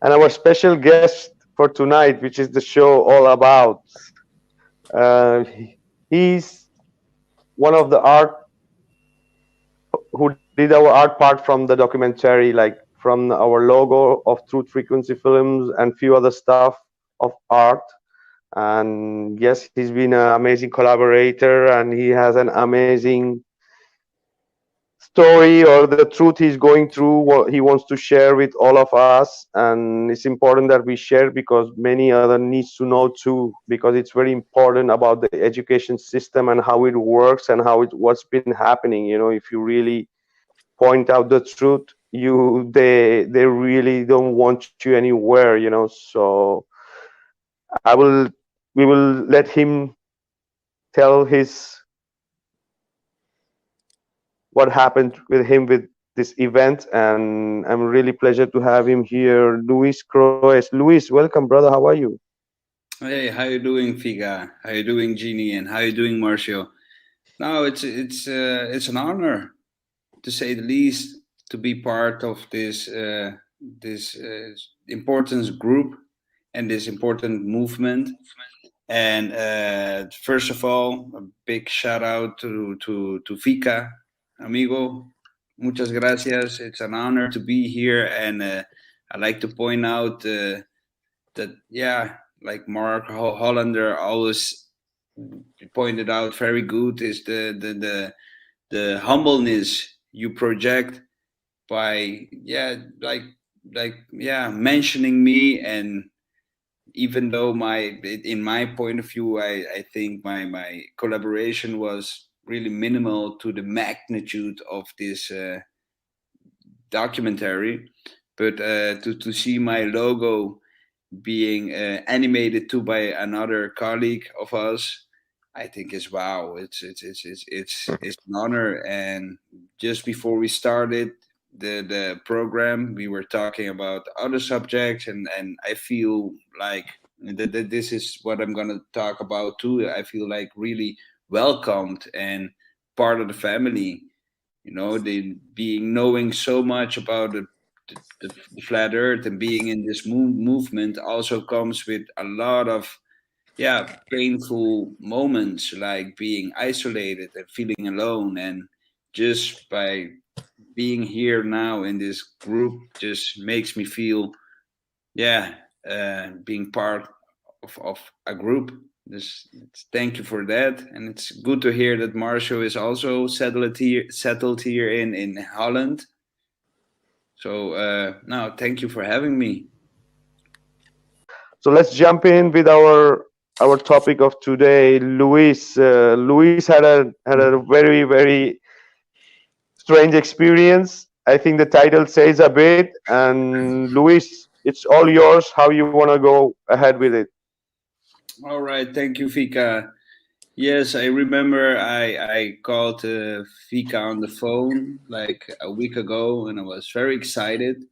And our special guest for tonight, which is the show all about. He's one of the art who did our art part from the documentary, like from our logo of Truth Frequency Films and few other stuff of art. And yes, he's been an amazing collaborator, and he has an amazing story or the truth he's going through, what he wants to share with all of us. And it's important that we share because many other needs to know too, because it's very important about the education system and how it works and how it what's been happening. If you really point out the truth, they really don't want you anywhere. So I will we will let him tell his what happened with him with this event. And I'm really pleasure to have him here, Luis Croes. Luis, welcome, brother. How are you? Hey, how you doing, Figa? How you doing, Jeannie? And how you doing, Marcio? No, it's an honor, to say the least, to be part of this important group and this important movement. And first of all, a big shout out to Fika, amigo. Muchas gracias. It's an honor to be here, and I'd like to point out that yeah, like Mark Hollander always pointed out very good, is the humbleness you project by mentioning me. And even though in my point of view, I think my collaboration was really minimal to the magnitude of this documentary, but to see my logo being animated to by another colleague of us, I think is wow. It's an honor. And just before we started the program, we were talking about other subjects, and I feel like that this is what I'm gonna talk about too. I feel like really welcomed and part of the family. The being knowing so much about the flat earth and being in this movement also comes with a lot of painful moments, like being isolated and feeling alone. And just by being here now in this group just makes me feel yeah being part of a group. Thank you for that. And it's good to hear that Marshall is also settled here in Holland. So no, thank you for having me. So let's jump in with our topic of today. Luis had a very strange experience. I think the title says a bit. And Luis, it's all yours. How you want to go ahead with it? All right, thank you, Fika. Yes, I remember I called Fika on the phone like a week ago, and I was very excited.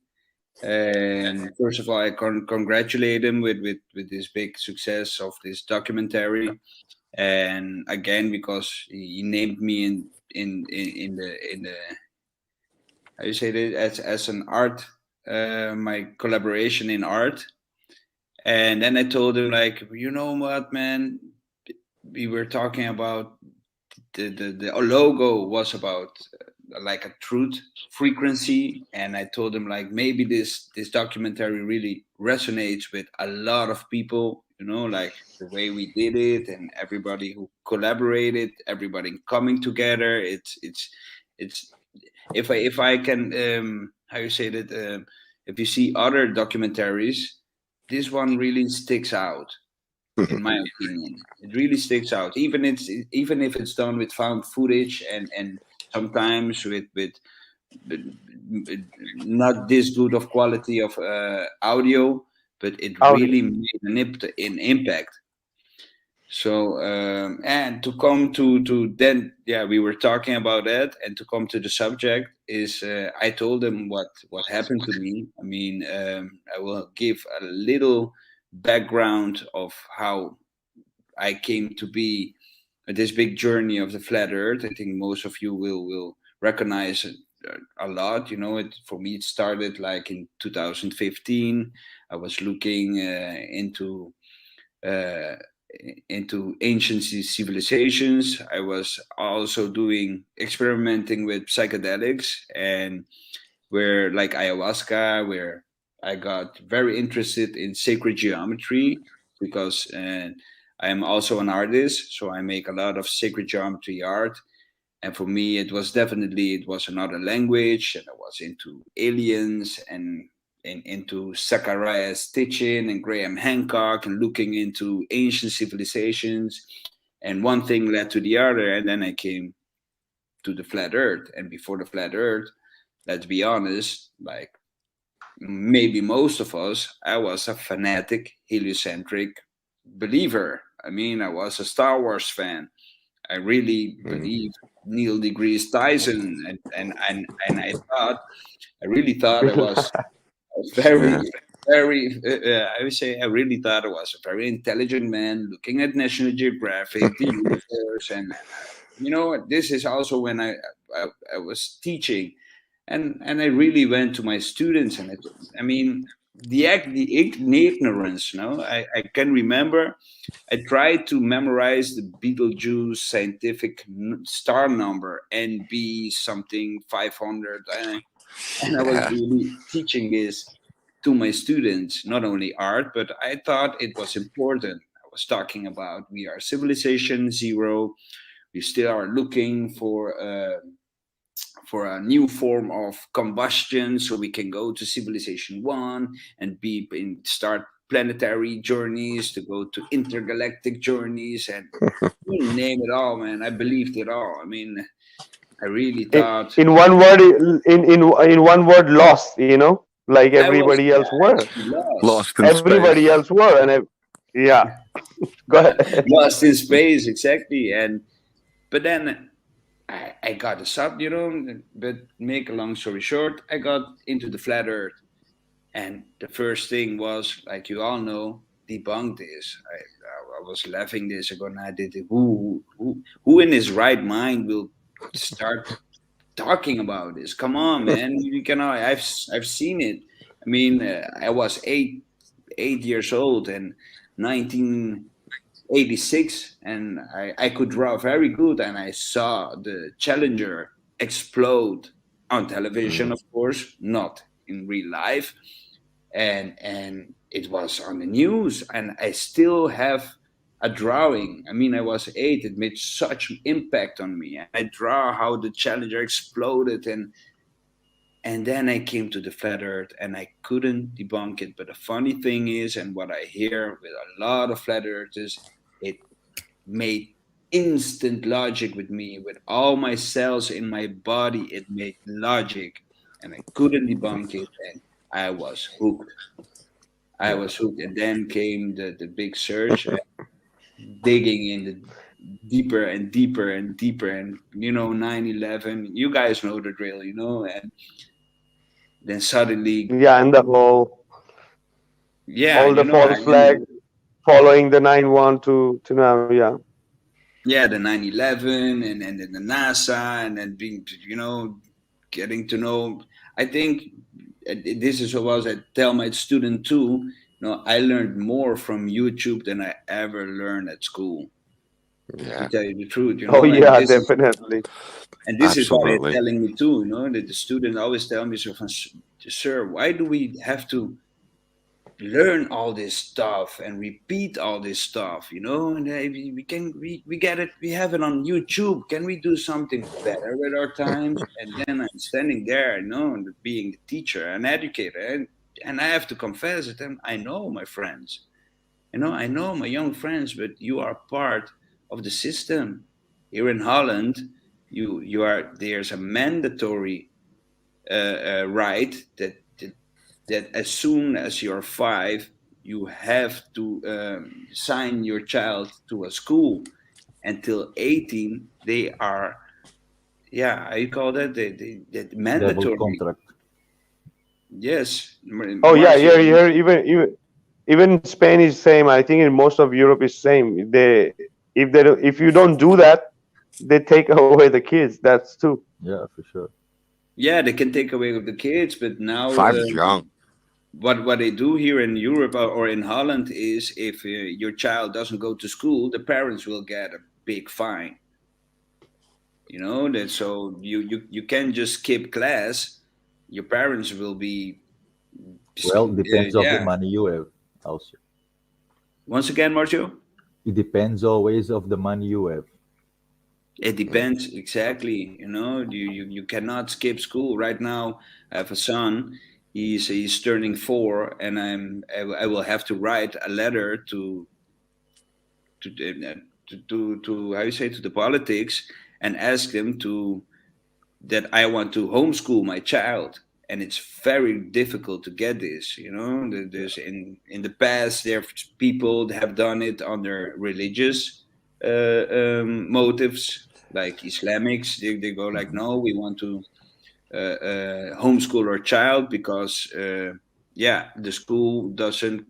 And first of all, I congratulate him with this big success of this documentary. And again, because he named me in the how you say it, as an art, my collaboration in art. And then I told him, like, you know what, man, we were talking about the logo was about like a truth frequency. And I told him, like, maybe this documentary really resonates with a lot of people, like the way we did it, and everybody who collaborated, everybody coming together. It's if I can, how you say that, if you see other documentaries, this one really sticks out. In my opinion, it really sticks out, even if it's done with found footage, and sometimes with not this good of quality of audio, but it Audio. really made an impact. So and to come to then, yeah, we were talking about that, and to come to the subject is, I told them what happened to me. I mean, I will give a little background of how I came to be this big journey of the flat Earth. I think most of you will recognize a lot. You know, it for me it started like in 2015. I was looking uh, into ancient civilizations. I was also doing experimenting with psychedelics, and where like ayahuasca, where I got very interested in sacred geometry because I am also an artist, so I make a lot of sacred geometry art. And for me, it was another language, and I was into aliens and into Zacharias Stitchin and Graham Hancock and looking into ancient civilizations. And one thing led to the other, and then I came to the flat Earth. And before the flat Earth, let's be honest, like maybe most of us, I was a fanatic heliocentric believer. I mean, I was a Star Wars fan. I really Mm. believe Neil deGrasse Tyson, and I really thought I was a very, Yeah. very, I would say, I really thought I was a very intelligent man looking at National Geographic, the universe, you know, this is also when I, I was teaching, and I really went to my students, and I mean, the ignorance, no, I can remember I tried to memorize the Betelgeuse scientific star number, NB something 500, and I was Yeah. really teaching this to my students, not only art, but I thought it was important. I was talking about we are civilization zero. We still are looking for a new form of combustion, so we can go to civilization one and start planetary journeys to go to intergalactic journeys and you name it all, man. I believed it all. I mean, I really in, thought in one word, in one word, lost. Like I was, everybody else yeah, were. actually lost. Lost in Everybody space. else were, yeah. Go ahead. Lost in space, exactly. And but then I got a sub, you know. But make a long story short, I got into the flat Earth. And the first thing was, like you all know, debunk this. I was laughing this. I go, nah, who in his right mind will start talking about this? Come on, man. You cannot. I've seen it. I mean, I was 8 years old and 1986, and I could draw very good, and I saw the Challenger explode on television, Mm. of course, not in real life, and it was on the news, and I still have a drawing. I mean, I was 8. It made such impact on me, and I draw how the Challenger exploded, and then I came to the flat Earth, and I couldn't debunk it. But the funny thing is, and what I hear with a lot of flat earthers, it made instant logic with me, with all my cells in my body. It made logic, and I couldn't debunk it, and I was hooked. I Yeah. was hooked, and then came the big search, digging in the deeper and deeper and deeper, and 9/11. You guys know the drill, and then suddenly, Yeah, and the yeah, all the false flag following the 9/1 to now. Yeah. yeah, the 9/11, and then the NASA, and then being, getting to know. I think this is what I tell my student too. I learned more from YouTube than I ever learned at school. To Yeah. tell you the truth, Oh and yeah, definitely. this is what they're Absolutely. telling me too. That the student always tell me, so, sir, why do we have to learn all this stuff and repeat all this stuff, and we get it, we have it on YouTube. Can we do something better with our times? And then I'm standing there, and being the teacher and educator, and I have to confess it, and I know my friends, I know my young friends, but you are part of the system here in Holland. You are, there's a mandatory right that as soon as you're 5, you have to sign your child to a school. Until 18, they are, yeah, I call that that Double mandatory. contract. Yes, Oh yeah, Marcia. here even Spain is same. I think in most of Europe is same. If you don't do that, they take away the kids. That's too. Yeah, for sure. Yeah, they can take away the kids, but now 5 is young. what they do here in Europe or in Holland is if your child doesn't go to school, the parents will get a big fine. You know that, so you can't just skip class. Your parents will be, Well, depends of the yeah. money you have also. Once again, Marjo, It depends always of the money you have. it Mm. depends exactly. You know, you cannot skip school. Right now, I have a son. He's turning 4, and I will have to write a letter to how you say, to the politics, and ask them to that I want to homeschool my child, and it's very difficult to get this. You know, there's in the past there are people that have done it under religious motives, like Islamics. They go like, Mhm. no, we want to homeschool our child because yeah, the school doesn't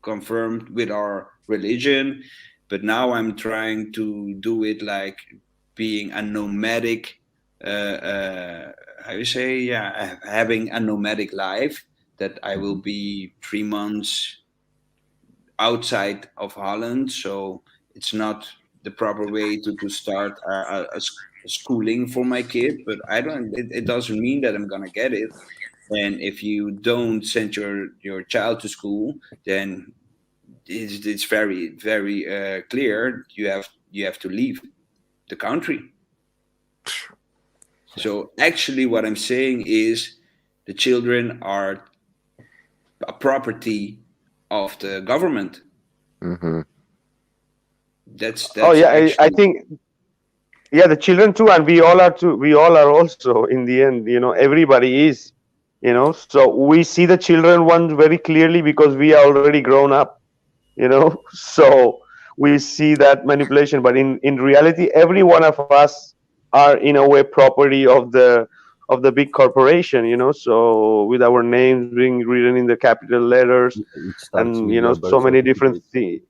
confirm with our religion. But now I'm trying to do it like being a nomadic, how you say, yeah, having a nomadic life, that I will Mhm. be 3 months outside of Holland. So it's not the proper way to start a schooling for my kid, but I don't, it doesn't mean that I'm gonna get it. And if you don't send your child to school, then it's very clear you have to leave the country. So actually, what I'm saying is the children are a property of the government. Mm-hmm. Oh That's yeah, I actually, think, yeah, the children too, and we all are too. We all are also in the end. Everybody is. So we see the children ones very clearly because we are already grown up. So we see that manipulation, but in reality, every one of us are in a way property of the big corporation. So with our names being written in the capital letters, It starts and with your so birth many different certificate. things.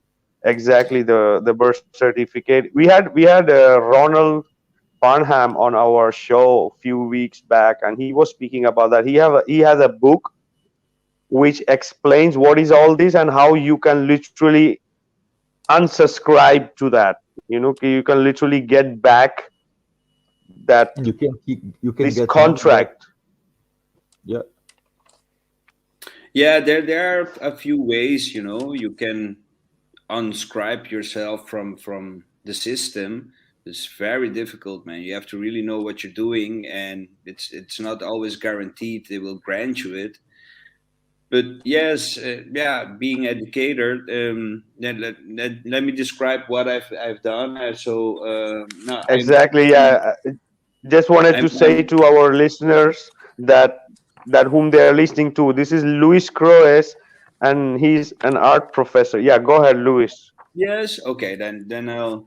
Exactly, the birth certificate. We had Ronald Farnham on our show a few weeks back, and he was speaking about that. He has a book which explains what is all this and how you can literally unsubscribe to that. You can literally get back that And you can this get money back. contract. Yeah. yeah. There are a few ways, you know, you can unscribe yourself from the system. It's very difficult, man. You have to really know what you're doing, and it's not always guaranteed they will grant you it. But yes, yeah, being educator. Let me describe what I've done. No, Exactly. Yeah. Just wanted to say I'm to our listeners that whom they are listening to. This is Luis Croes, and he's an art professor. Yeah. Go ahead, Luis. yes. Okay, then I'll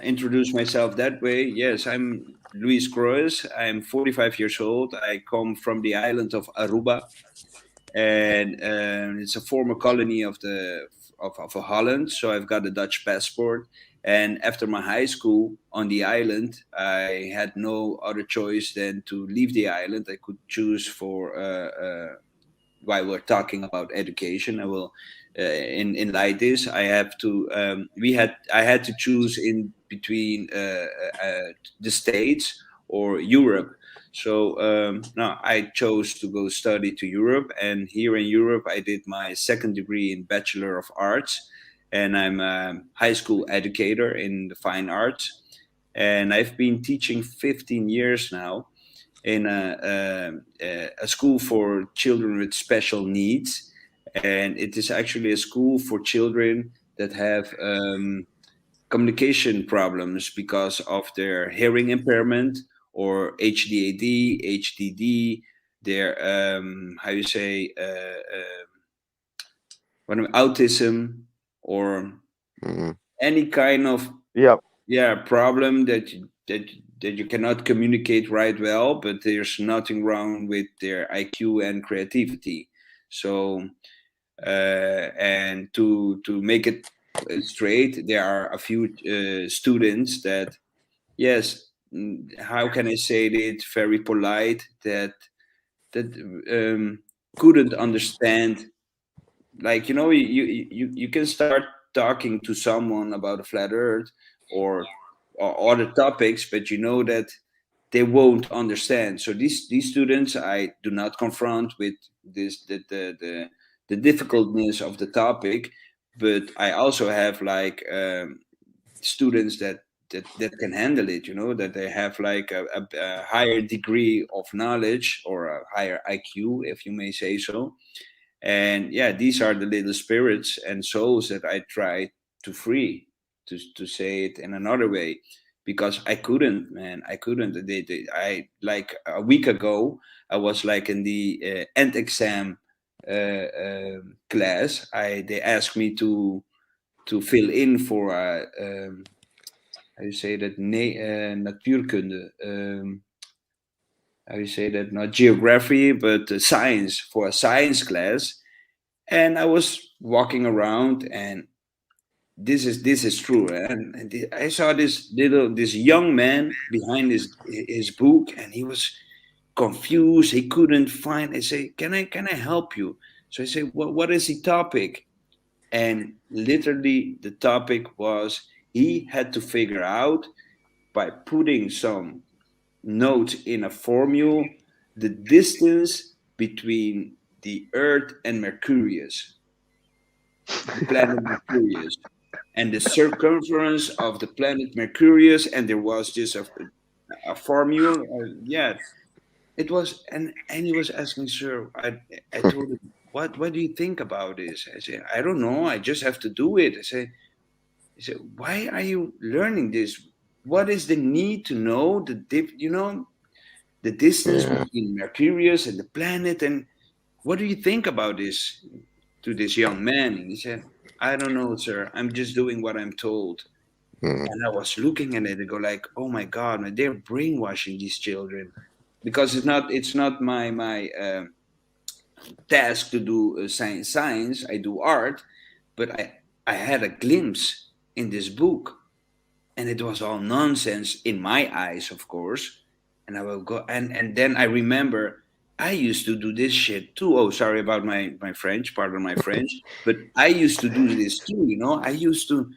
introduce myself that way. Yes, I'm Luis Cruz. I'm 45 years old. I come from the island of Aruba, and it's a former colony of of Holland. So I've got a Dutch passport. And after my high school on the island, I had no other choice than to leave the island. I could choose for while we're talking about education, I will in like this. I have to I had to choose in between the States or Europe. So no, I chose to go study to Europe, and here in Europe, I did my second degree in Bachelor of Arts, and I'm a high school educator in the fine arts, and I've been teaching 15 years now in a school for children with special needs, and it is actually a school for children that have communication problems because of their hearing impairment or HDAD, HDD, their how you say autism, or Mm-hmm. any kind of, Yeah. yeah, problem that you cannot communicate right well, but there's nothing wrong with their IQ and creativity. So and to make it straight, there are a few students that, yes, how can I say it very polite, that couldn't understand, like, you can start talking to someone about a flat earth, or other topics, but you know that they won't understand. So these students I do not confront with this the difficultness of the topic, but I also have like students that can handle it, that they have like a higher degree of knowledge, or a higher IQ, if you may say so. And yeah, these are the little spirits and souls that I try to free, to say it in another way, because I couldn't, man, I couldn't. I, like a week ago, I was like in the end exam class. They asked me to fill in for how you say that, natuurkunde, how you say that, not geography, but science, for a science class. And I was walking around, and this is true. And I saw this young man behind his book, and he was confused. He couldn't find. I say, can I help you? So I say, what is the topic? And literally, the topic was, he had to figure out, by putting some notes in a formula, the distance between the Earth and Mercurius, the planet Mercurius, and the circumference of the planet Mercurius. And there was just a formula. Yeah, it was, and he was asking, sir. I told him, what do you think about this? I said, I don't know. I just have to do it. He said, why are you learning this? What is the need to know the distance Yeah. between Mercurius and the planet? And what do you think about this, to this young man? And he said, I don't know, sir. I'm just doing what I'm told. Mm. And I was looking at it and go like, oh my God, man, they're brainwashing these children, because it's not my task to do science. I do art, but I had a glimpse in this book, and it was all nonsense in my eyes, of course. And I will go, and then I remember I used to do this shit too. Oh, sorry about my French, pardon my French, but I used to do this too. I used to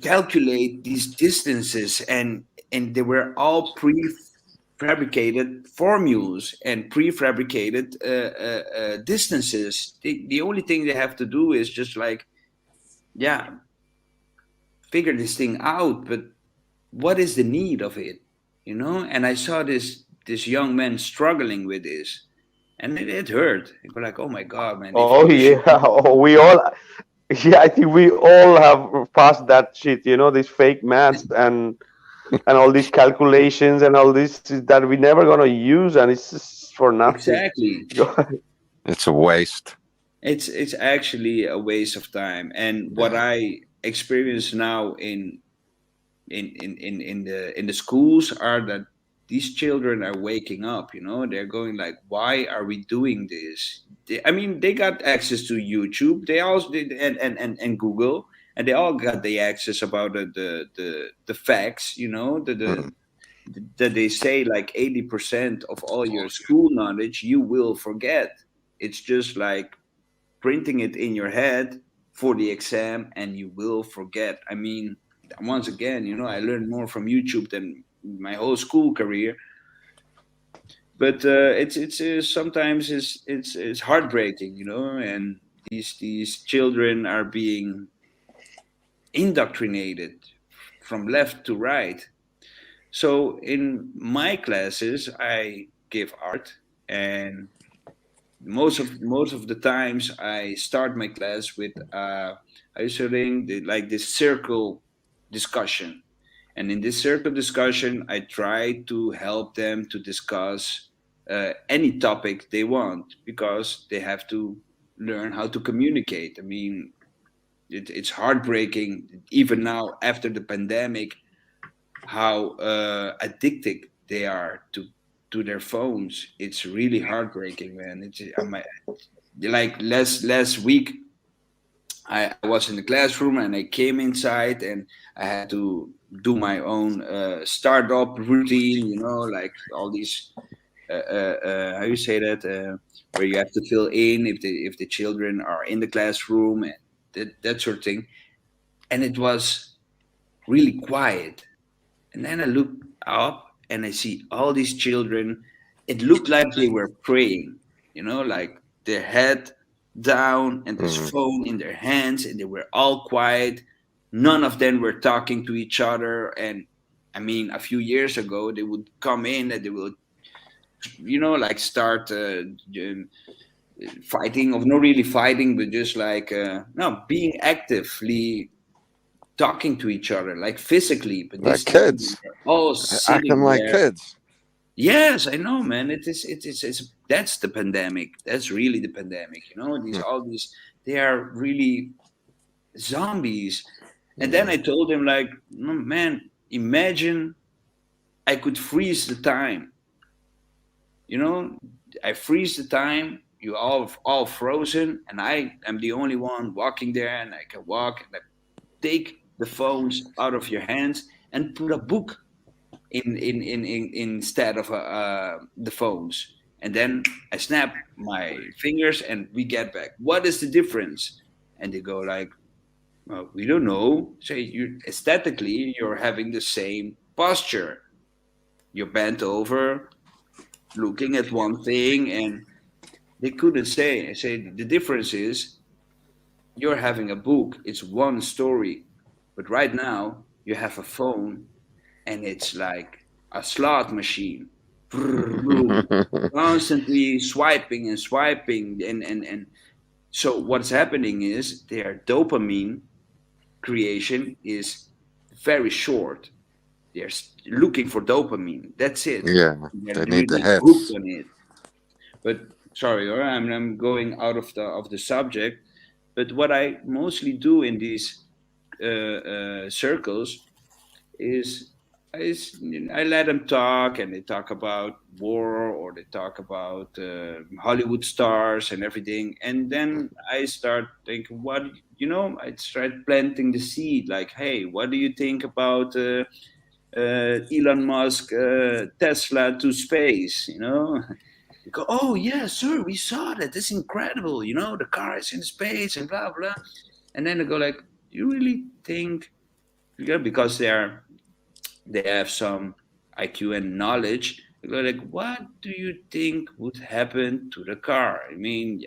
calculate these distances, and they were all prefabricated formulas and prefabricated distances. The only thing they have to do is just like, yeah, figure this thing out. But what is the need of it? And I saw this young man struggling with this, and it hurt. I go like, oh my God, man, if Oh you should. yeah, oh, we all. Yeah, I think we all have passed that shit. These fake maths and all these calculations and all this that we never gonna use, and it's just for nothing. Exactly. It's a waste. It's actually a waste of time. And what Yeah. I experience now in the schools are that these children are waking up. They're going like, why are we doing this? I mean, they got access to YouTube. They also did, and Google, and they all got the access about the facts. Mm. That they say like 80% of all your school knowledge you will forget. It's just like printing it in your head for the exam, and you will forget. I mean, once again, I learned more from YouTube than my whole school career. But it's sometimes it's heartbreaking, and these children are being indoctrinated from left to right. So in my classes, I give art, and most of the times I start my class with isolating like this circle discussion. And in this circle discussion, I try to help them to discuss any topic they want, because they have to learn how to communicate. I mean, it's heartbreaking even now after the pandemic, how addicted they are to their phones. It's really heartbreaking, man. Like last week, I was in the classroom and I came inside and I had to do my own startup routine, like all these how you say that, where you have to fill in if the children are in the classroom and that sort of thing. And it was really quiet. And then I look up and I see all these children. It looked like they were praying, like their head down and this Mm. phone in their hands, and they were all quiet. None of them were talking to each other. And I mean, a few years ago, they would come in and they would, like start fighting, or not really fighting, but just like, no, being actively talking to each other, like physically. But Like this time they kids, were all acting sitting like there. kids. Yes, I know, man. It's that's the pandemic. That's really the pandemic. These Mm. all these they are really zombies. And then Mm. I told him like, "No, man, imagine I could freeze the time. You know, I freeze the time. You all frozen, and I am the only one walking there, and I can walk and I take the phones out of your hands and put a book in instead of the phones, and then I snap my fingers and we get back. What is the difference? And they go like, well, we don't know. Say you aesthetically, you're having the same posture. You're bent over, looking at one thing, and they couldn't say. I say the difference is you're having a book. It's one story, but right now you have a phone and it's like a slot machine. Constantly swiping and swiping, and so what's happening is their dopamine creation is very short. They're looking for dopamine. That's it. Yeah, They're they need the really hooked hits. on it. But sorry, all right, I'm going out of the subject. But what I mostly do in these circles is I let them talk, and they talk about war, or they talk about Hollywood stars and everything, and then I start thinking, I start planting the seed, like, hey, what do you think about Elon Musk, Tesla to space? They go, oh yeah, sir, we saw that. That's incredible. The car is in space and blah blah. And then they go like, do you really think? Because they have some IQ and knowledge. They go like, what do you think would happen to the car? I mean,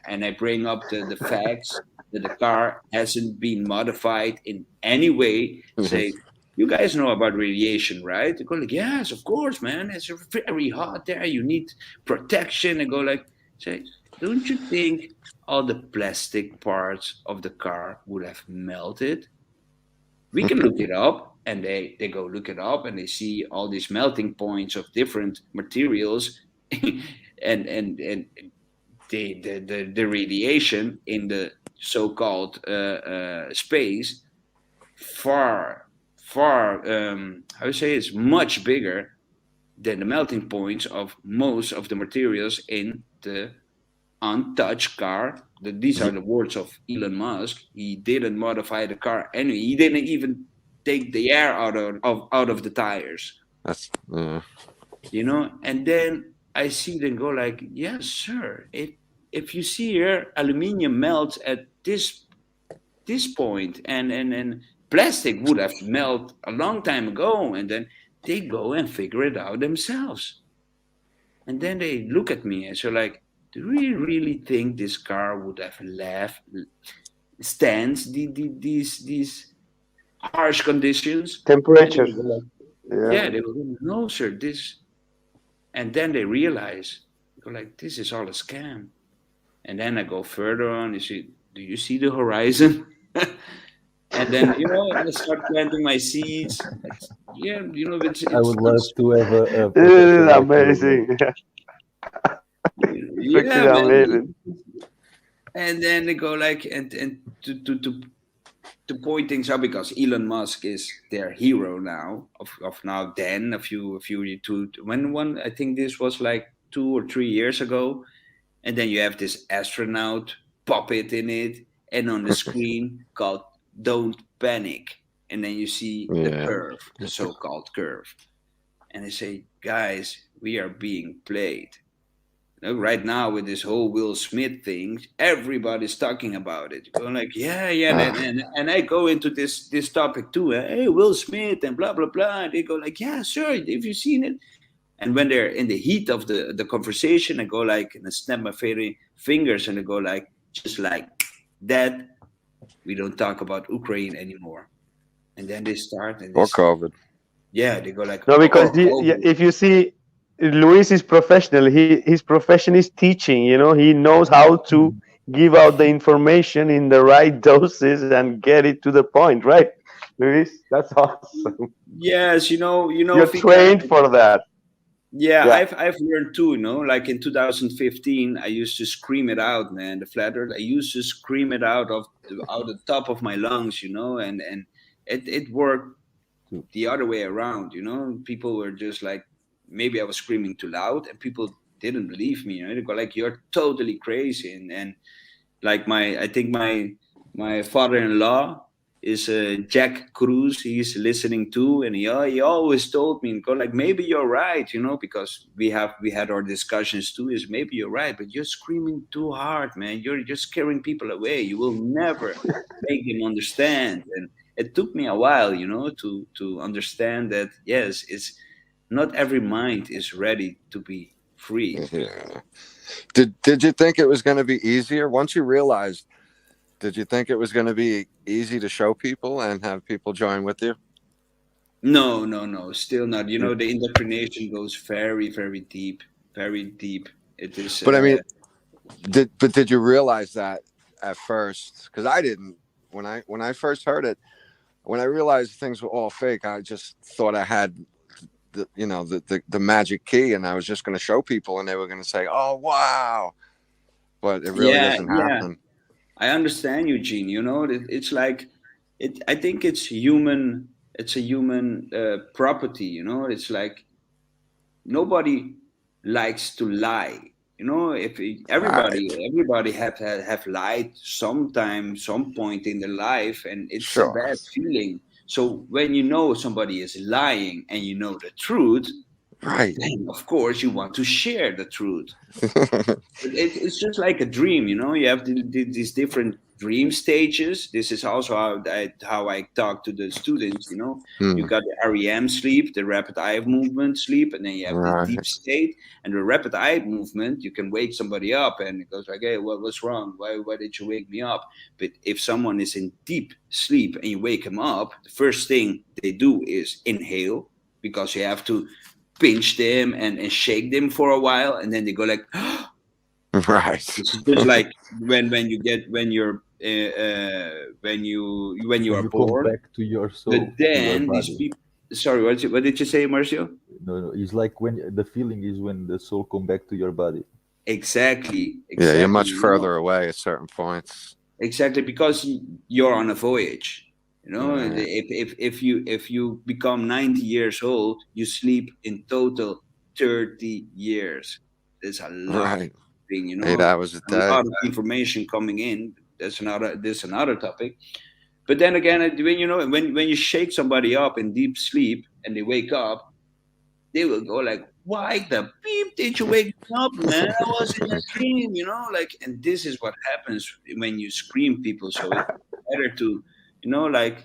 and I bring up the facts that the car hasn't been modified in any way. Say, you guys know about radiation, right? They go like, yes, of course, man. It's very hot there. You need protection. And go like, say, don't you think all the plastic parts of the car would have melted? We can look it up, and they go look it up, and they see all these melting points of different materials and the radiation in the so-called space, far how you say, is much bigger than the melting points of most of the materials in the untouched car. These are the words of Elon Musk. He didn't modify the car, and he didn't even take the air out of the tires. That's And then I see them go like, yes, sir. If you see here, aluminium melts at this point, and plastic would have melted a long time ago, and then they go and figure it out themselves. And then they look at me and so like, do we really think this car would have stands these harsh conditions? And Temperature. they go like, Yeah. yeah, they go, no, sir, this. And then they realize, they go like, this is all a scam. And then I go further on. You see, do you see the horizon? And then I start planting my seeds. Yeah, I would love it's to have a This is professor like you. amazing. It's yeah, actually man. amazing. And then they go like, and to point things out, because Elon Musk is their hero now of now. Then a few two when one, I think this was like 2 or 3 years ago, and then you have this astronaut puppet in it, and on the screen called "Don't Panic," and then you see the Yeah. curve, the so-called curve, and they say, "Guys, we are being played." You know, right now with this whole Will Smith thing, everybody's talking about it. Going like, yeah, yeah, Uh, and I go into this topic too. Hey, Will Smith and blah blah blah. And they go like, yeah, sure. Have you seen it? And when they're in the heat of the conversation, I go like, and I snap my fingers, and I go like, just like that, we don't talk about Ukraine anymore. And then they start, and they or say, COVID. yeah, they go like, No, because oh, COVID. if you see, Luis is professional. His profession is teaching. He knows how to give out the information in the right doses and get it to the point, right? Luis, that's awesome. Yes, You're Fika. trained for that. Yeah, Yeah. I've learned too, like in 2015, I used to scream it out, man. The flat earth, I used to scream it out the top of my lungs, and it worked the other way around. People were just like, maybe I was screaming too loud, and people didn't believe me. They go like, "You're totally crazy," and like I think my father-in-law is Jack Cruz. He's listening too, and he always told me, go like, maybe you're right, because we had our discussions too. Is maybe you're right, but you're screaming too hard, man. You're just scaring people away. You will never make them understand. And it took me a while, to understand that yes, it's not every mind is ready to be free. Yeah. Did you think it was going to be easier once you realized? Did you think it was going to be easy to show people and have people join with you? No, no, no, still not. Mm. The indoctrination goes very, very deep, very deep. It is, But I mean, did you realize that at first? Because I didn't. When I first heard it, when I realized things were all fake, I just thought I had the magic key, and I was just going to show people, and they were going to say, "Oh, wow!" But it really yeah, isn't yeah. happening. I understand, Eugene. It's like it. I think it's human. It's a human property. It's like nobody likes to lie. If Right. everybody have lied sometime, some point in their life, and it's a Sure. bad feeling. So when you know somebody is lying and you know the truth, Right. then of course you want to share the truth. But it's just like a dream. You have these different dream stages. This is also how I talk to the students. You Hmm. got the REM sleep, the rapid eye movement sleep, and then you have the deep Right. state. And the rapid eye movement, you can wake somebody up, and it goes like, "Hey, what's wrong? Why did you wake me up?" But if someone is in deep sleep and you wake them up, the first thing they do is inhale, because you have to pinch them and shake them for a while, and then they go like, Right. it's just like when you're when you When are you come born. back to your But soul, to your then these body. people. Sorry, what did you say, Marcio? No, no, it's like when the feeling is when the soul come back to your body. Exactly, Yeah, you're exactly. much further away at certain points. Exactly, because you're on a voyage. Right. If you become 90 years old, you sleep in total 30 years. There's a lot Right. thing, 8 hours a a day. lot of information coming in. That's another topic. But then again, when you shake somebody up in deep sleep and they wake up, they will go like, "Why the beep did you wake me up, man? I was in a dream," like. And this is what happens when you scream people. So it's better to, like,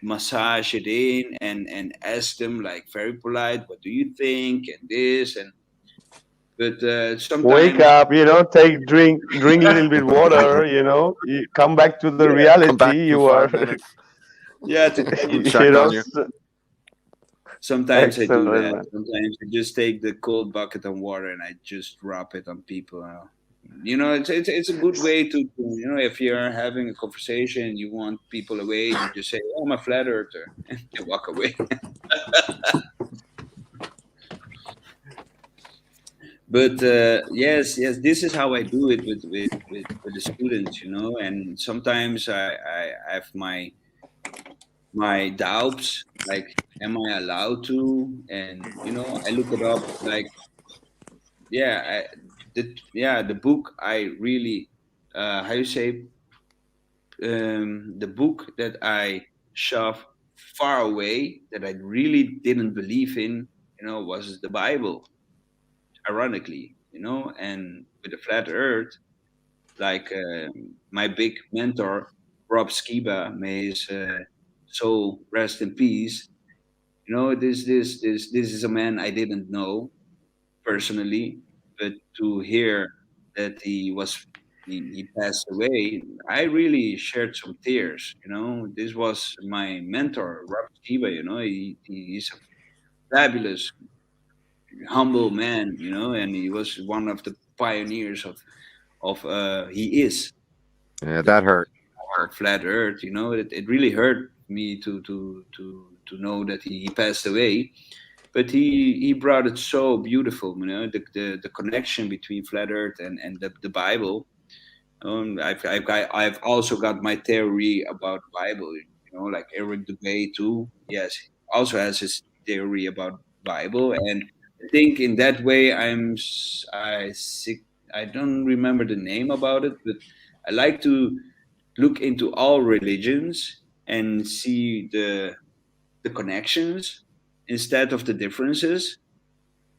massage it in and ask them like very polite, "What do you think?" and this and. But Wake sometimes, up, drink a little bit water, you come back to the yeah, Come back reality. in You are, 5 minutes. yeah, to tell We'll you the you check know, on truth. you. Sometimes I do excellent, that. man. Sometimes I just take the cold bucket of water and I just drop it on people. It's a good way if you're having a conversation and you want people away, you just say, "Oh, I'm a flat earther," and you walk away. But yes, yes, this is how I do it with the students. And sometimes I have my doubts, like, am I allowed to? And I look it up, like, yeah, the book I really, how you say, the book that I shoved far away, that I really didn't believe in, was the Bible. Ironically, and with the flat Earth, like my big mentor Rob Skiba, may his soul rest in peace. This is a man I didn't know personally, but to hear that he passed away, I really shared some tears. This was my mentor, Rob Skiba. He's a fabulous, humble man. And he was one of the pioneers of he is Yeah, the that hurt. of flat Earth. It really hurt me to know that he passed away, but he brought it so beautiful, the connection between flat earth and the Bible. I've also got my theory about Bible, like Eric Dubay too. Yes, he also has his theory about Bible. And I think in that way I don't remember the name about it, but I like to look into all religions and see the connections instead of the differences.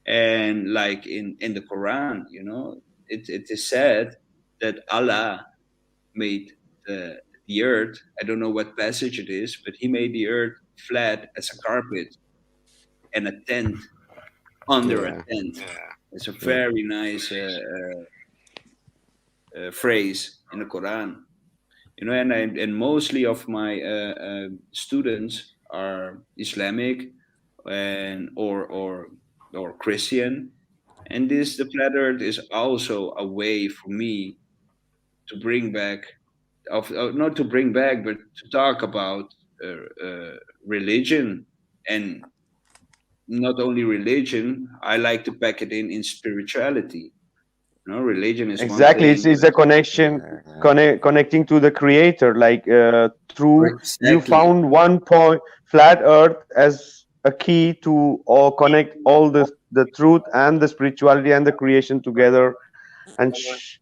And like in the Quran, it is said that Allah made the earth. I don't know what passage it is, but he made the earth flat as a carpet and a tent under a Yeah, tent. It's a yeah. very nice phrase in the Quran. And mostly of my students are Islamic and or Christian. And the flat earth is also a way for me to bring back, not to bring back, but to talk about religion. And not only religion, I like to pack it in spirituality. Religion is one Exactly, thing, it's a connection, Yeah. connecting to the creator, like through you exactly. found one point, flat earth as a key to all connect all the truth and the spirituality and the creation together, and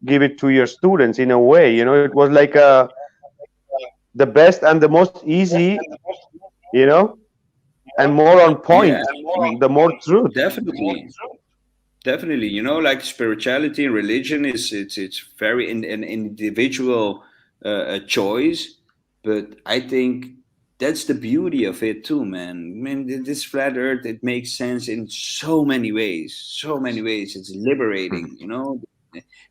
give it to your students in a way. It was like the best and the most easy, you know and more on Yeah, point, the more truth. definitely. Definitely, like spirituality and religion it's very an individual choice, but I think that's the beauty of it too, man. I mean, this flat Earth, it makes sense in so many ways, so many ways. It's liberating,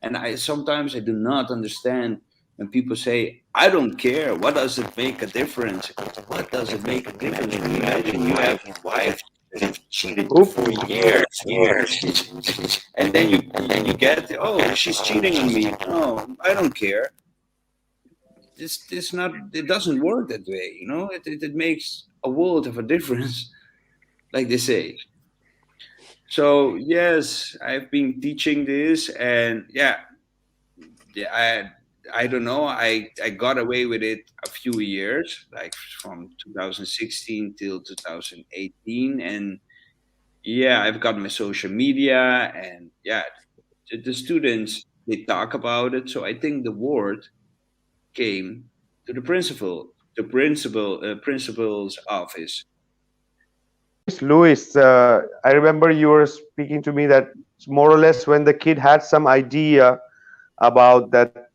and I sometimes I do not understand when people say, "I don't care. What does it make a difference?" What does it make a difference? Imagine you have a wife that cheated you Oop. for years, and then you get, oh, she's cheating on me. No, I don't care. This not it doesn't work that way. It makes a world of a difference, like they say. So yes, I've been teaching this, and yeah, yeah, I don't know. I got away with it a few years, like from 2016 till 2018, and yeah, I've got my social media, and yeah, the students, they talk about it. So I think the word came to the principal's office. Louis, I remember you were speaking to me that more or less when the kid had some idea about that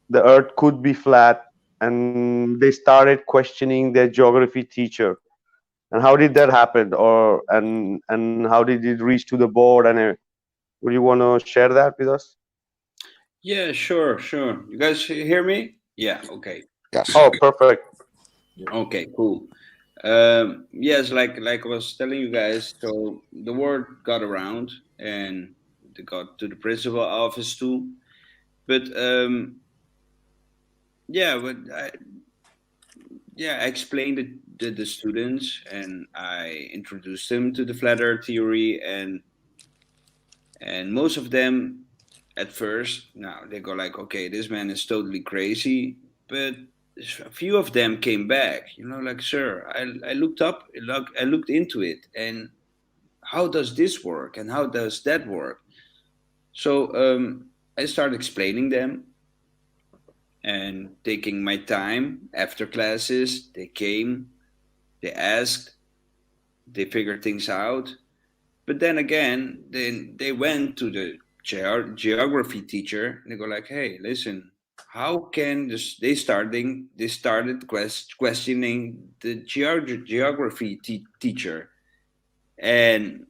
the earth could be flat, and they started questioning their geography teacher. And how did that happen? And how did it reach to the board? And would you want to share that with us? Yeah, sure, sure. You guys hear me? Yeah, okay. Yes. Oh, perfect. Okay, cool. Yes, like I was telling you guys, so the word got around and it got to the principal office too. But yeah, I explained it to the students, and I introduced them to the flat Earth theory, and most of them at first, now they go like, okay, this man is totally crazy. But a few of them came back, like, sir, I looked up, I looked into it, and how does this work and how does that work? So I started explaining them, and taking my time after classes. They came, they asked, they figured things out. But then again, then they went to the geography teacher and they go like, "Hey, listen, how can this?" They started questioning the geography teacher, and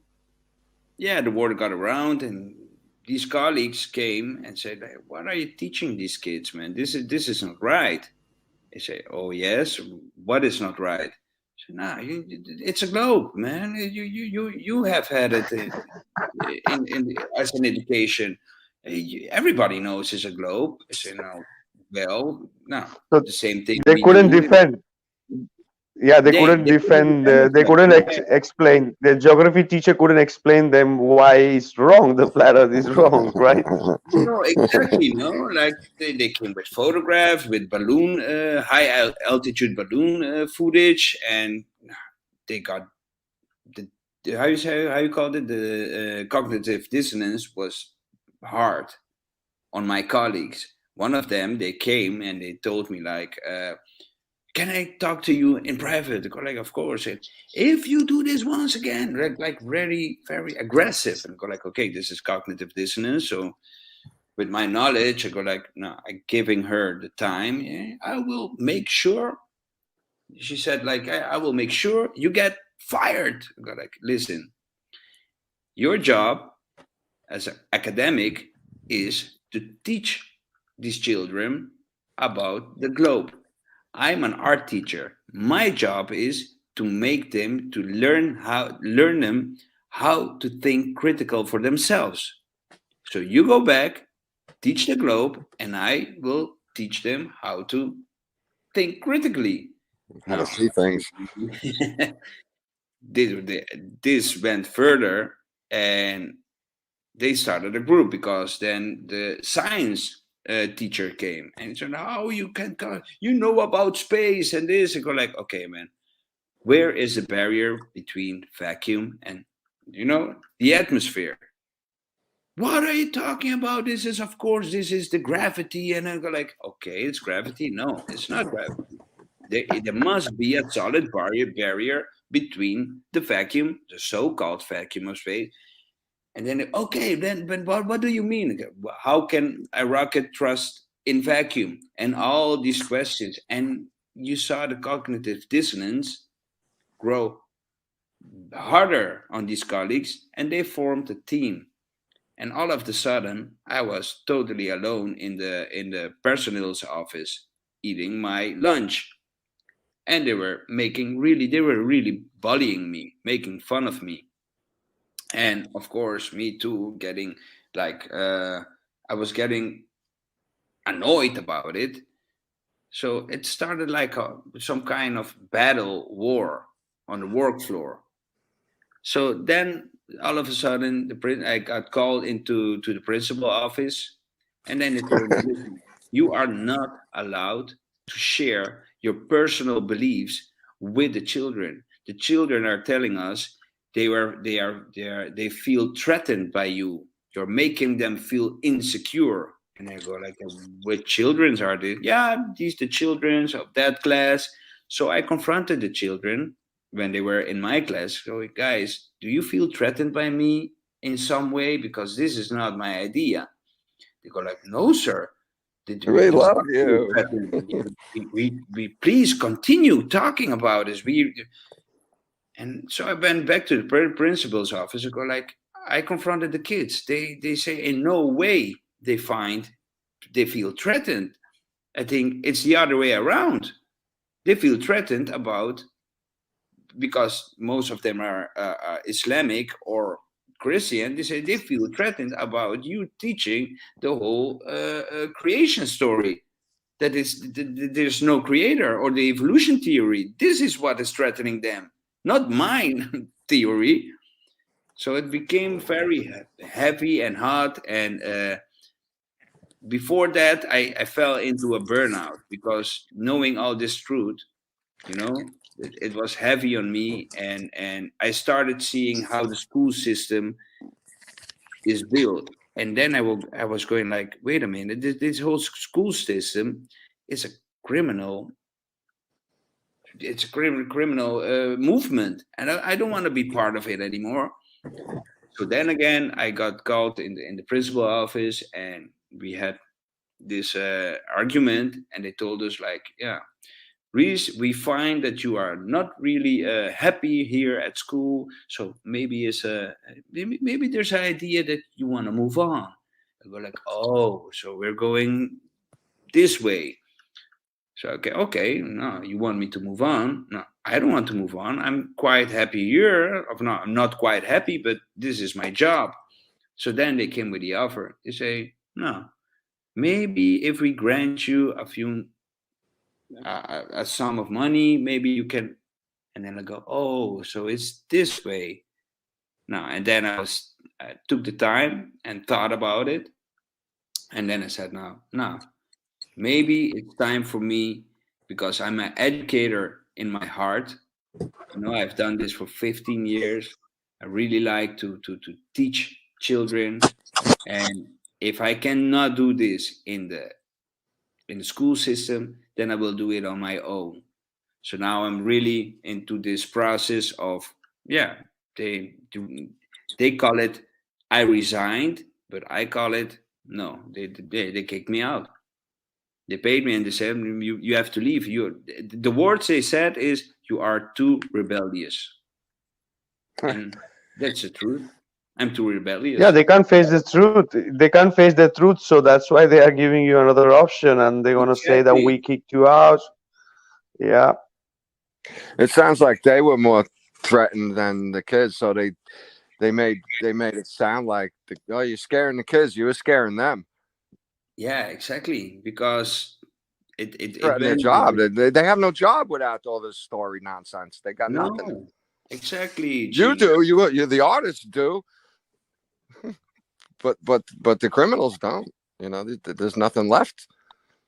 yeah, the word got around, and these colleagues came and said, "Hey, what are you teaching these kids, man? This isn't right." They say, "Oh yes, what is not right?" So, nah, it's a globe, man. You have had it in as an education. Everybody knows it's a globe. I say, no, well, no, So the same thing they we couldn't do. defend. Yeah, they couldn't They couldn't defend. defend They themselves. couldn't Yeah, explain. The geography teacher couldn't explain them why it's wrong. The flat Earth is wrong, right? no, exactly. No, like they came with photographs, with balloon, high altitude balloon footage, and they got how you say how you called it, the cognitive dissonance was hard on my colleagues. One of them, they came and they told me like, "Can I talk to you in private?" The colleague, of course. And if you do this once again, like very very aggressive, and go like, "Okay, this is cognitive dissonance." So with my knowledge, I go like, "No, I'm giving her the time. Yeah, I will make sure." She said like, I will make sure you get fired." I go like, "Listen, your job as an academic is to teach these children about the globe. I'm an art teacher. My job is to make them to learn them how to think critical for themselves. So you go back, teach the globe, and I will teach them how to think critically." How to Now, see things. this, this went further, and they started a group because then the science teacher came and said, "How you can come? You know about space and this." And go like, "Okay, man, where is the barrier between vacuum and the atmosphere?" "What are you talking about? This is, of course, this is the gravity." And I go like, "Okay, it's gravity." "No, it's not gravity. There must be a solid barrier between the vacuum, the so-called vacuum of space." And then, "Okay, then what do you mean? Okay, how can a rocket thrust in vacuum?" And all these questions. And you saw the cognitive dissonance grow harder on these colleagues, and they formed a team. And all of a sudden, I was totally alone in the personnel's office eating my lunch. And they were really bullying me, making fun of me. And of course me too, getting like I was getting annoyed about it. So it started like some kind of battle war on the work floor. So then all of a sudden I got called into to the principal office, and then they told me, "Listen, you are not allowed to share your personal beliefs with the children. The children are telling us they feel threatened by you. You're making them feel insecure." And I go like, "Which childrens are they?" "Yeah, these the childrens of that class." So I confronted the children when they were in my class. So, "Guys, do you feel threatened by me in some way? Because this is not my idea." They go like, "No, sir. We We do love not feel you. threatened. We please continue talking about this." And so I went back to the principal's office and go like, I confronted the kids. They say in no way they feel threatened. I think it's the other way around. They feel threatened about, because most of them are Islamic or Christian. They say they feel threatened about you teaching the whole creation story. That is, there's no creator, or the evolution theory. This is what is threatening them, not mine theory. So it became very heavy and hot. And before that, I fell into a burnout because knowing all this truth, it was heavy on me. And I started seeing how the school system is built. And then I was going like, wait a minute, this whole school system is a criminal. It's a criminal movement, and I don't want to be part of it anymore. So then again, I got called in the principal office, and we had this argument, and they told us like, yeah, Reese, we find that you are not really happy here at school, so maybe maybe there's an idea that you want to move on. And we're like, oh, so we're going this way. So okay, no, you want me to move on? No, I don't want to move on. I'm quite happy here. Of not, I'm not quite happy, but this is my job. So then they came with the offer. They say, no, maybe if we grant you a sum of money, maybe you can. And then I go, oh, so it's this way. No, and then I took the time and thought about it, and then I said, no, maybe it's time for me because I'm an educator in my heart. I've done this for 15 years. I really like to teach children, and if I cannot do this in the school system, then I will do it on my own. So now I'm really into this process of, yeah, they they call it I resigned, but I call it no. They kicked me out. They paid me and they said you have to leave. The words they said is you are too rebellious, and that's the truth. I'm too Yeah, rebellious. they can't face the truth. They can't face the truth, so that's why they are giving you another option, and they're gonna say that Exactly. we kicked you out. Yeah. It sounds like they were more threatened than the kids, so they made it sound like oh, you're scaring the kids, you were scaring them. Yeah, exactly. Because it Threaten their went job. They have no job without all this story nonsense. They got nothing. no, exactly. You do. You the artists do, but the criminals don't. There's nothing left.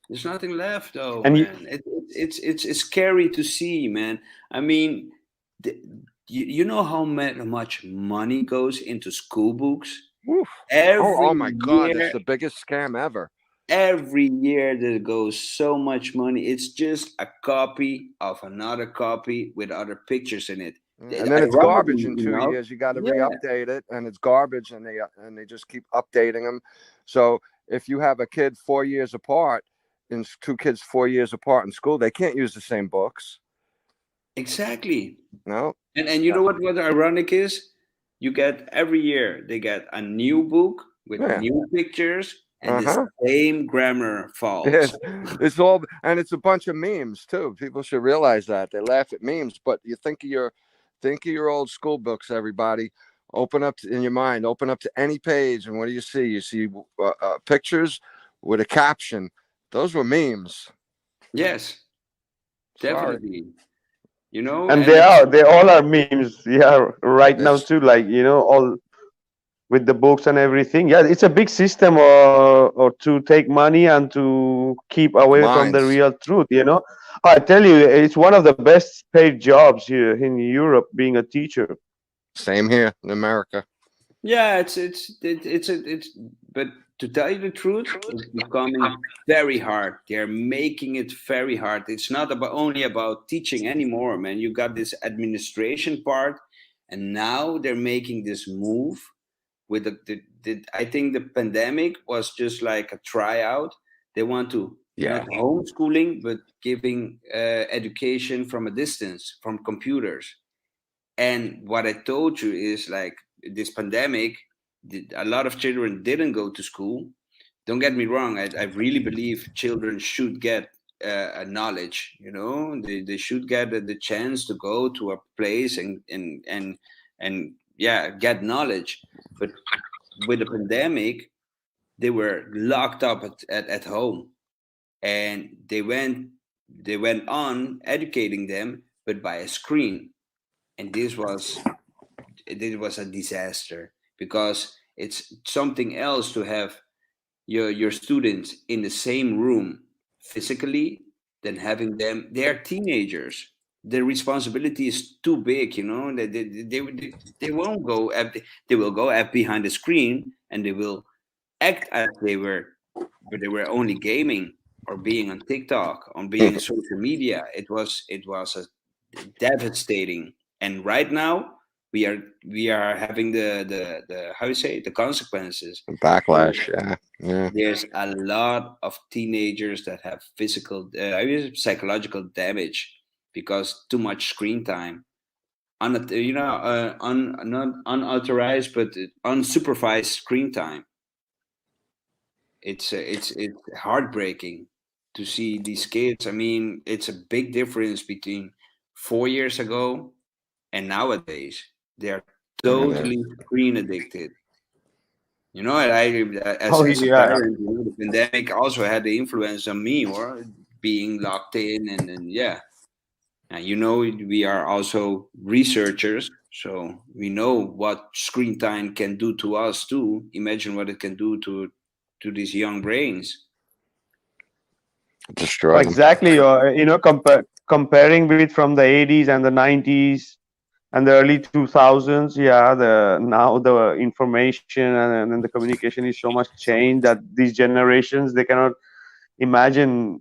There's nothing left, though, And you, man. It's scary to see, man. I mean, the, you know how much money goes into school books Woof. Oh every my God, it's year. the biggest scam ever. Every year there goes so much money. It's just a copy of another copy with other pictures in it. And then it's garbage Ironically in 2 years. You got to yeah, re-update it, and it's garbage, and they just keep updating them. So if you have a kid 4 years apart, and two kids 4 years apart in school, they can't use the same books. exactly. No. And you know what ironic is? You get every year they get a new book with Yeah. new pictures and the Uh-huh. same grammar Yes. faults. It's all, and it's a bunch of memes too. People should realize that they laugh at memes, but you think of your old school books. Everybody, in your mind. Open up to any page, and what do you see? You see pictures with a caption. Those were memes. Yes, Sorry. definitely. and And it's they all are memes. Yeah, right now It's too. Like all with the books and everything. Yeah, it's a big system, or to take money and to keep away from the minds. real truth. I tell you, it's one of the best paid jobs here in Europe, being a teacher. Same here in America. yeah, it's but to tell you the truth, it's becoming very hard. They're making it very hard. It's not about only about teaching anymore, man. You got this administration part, and now they're making this move with I think the pandemic was just like a tryout. They want to not Yeah. homeschooling, but giving education from a distance from computers. And what I told you is like this pandemic, a lot of children didn't go to school. Don't get me wrong. I really believe children should get a knowledge. They should get the chance to go to a place and yeah, get knowledge. But with the pandemic, they were locked up at home, and they went on educating them, but by a screen. And this was a disaster because it's something else to have your students in the same room physically than having them. They're teenagers. The responsibility is too big. They won't go they will go behind the screen, and they will act as they were, but they were only gaming. or being on TikTok, on being on social media. It was a devastating. And right now we are having the how you say it, the consequences. So Backlash. Yeah. Yeah. there's a lot of teenagers that have physical, I mean, psychological damage because too much screen time. Not unauthorized, but unsupervised screen time. It's heartbreaking to see these kids. I mean, it's a big difference between 4 years ago and nowadays. They are It is. totally screen addicted. And Oh as a yeah. parent, the pandemic also had the influence on me, or being locked in, and yeah. And we are also researchers, so we know what screen time can do to us too. Imagine what it can do to these young brains. Oh, Destroy them. exactly. Comparing with from the 80s and the 90s and the early 2000s, yeah, the now the information and the communication is so much changed that these generations, they cannot imagine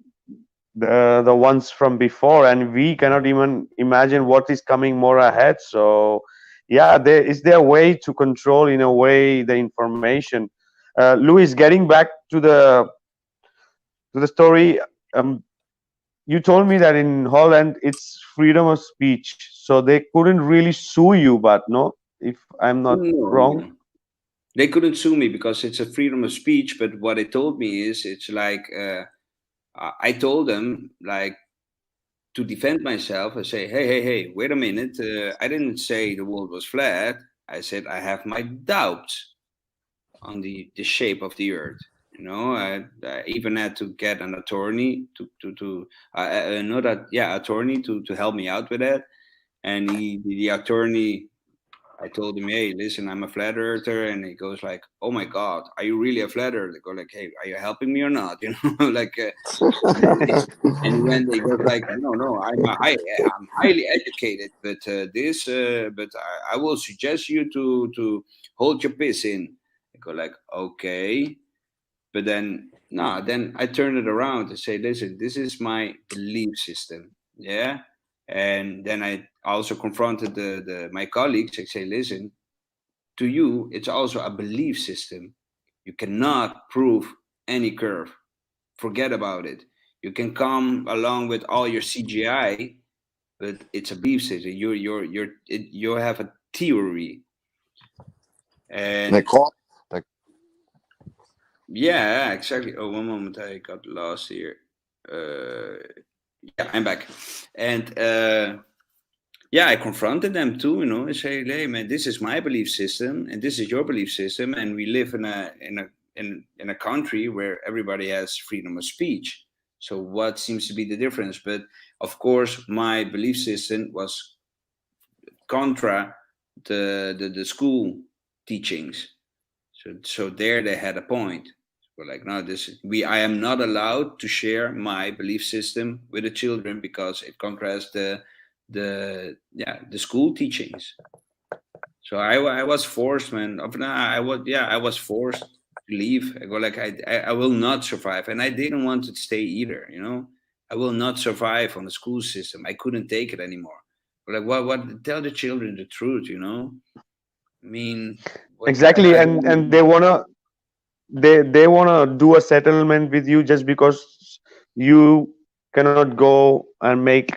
the ones from before, and we cannot even imagine what is coming more ahead. So yeah, there a way to control in a way the information. Louis, getting back to the story, um, you told me that in Holland it's freedom of speech, so they couldn't really sue you, but no, if I'm not No, wrong. no. They couldn't sue me because it's a freedom of speech. But what they told me is, it's like, I told them, like, to defend myself. I say, hey, hey, hey, wait a minute. I didn't say the world was flat. I said I have my doubts on the shape of the earth. I even had to get an attorney to not a yeah attorney to help me out with that. And the attorney, I told him, hey, listen, I'm a flat earther. And he goes like, oh my God, are you really a flat earther? I go like, hey, are you helping me or not? Like, and he goes like, no, no, I'm highly educated, but I will suggest you to hold your piss in. I go like, okay. But then, no, then I turn it around and say, listen, this is my belief system. Yeah. And then I also confronted my colleagues. I say, listen, to you, it's also a belief system. You cannot prove any curve. Forget about it. You can come along with all your CGI, but it's a belief system. You have a theory. They And call. Like, yeah, exactly. Oh, one moment, I got lost here. Yeah, I'm back. And yeah, I confronted them too. I say, hey man, this is my belief system and this is your belief system, and we live in a country where everybody has freedom of speech. So what seems to be the difference? But of course, my belief system was contra the school teachings. So there they had a point. We're like, no, I am not allowed to share my belief system with the children because it contrasts the school teachings. So I was forced, man. I was forced to leave. I go like, I will not survive, and I didn't want to stay either. I will not survive on the school system. I couldn't take it anymore. Like, what? Tell the children the truth. I mean, what? Exactly, I and don't. they wanna do a settlement with you just because you cannot go and make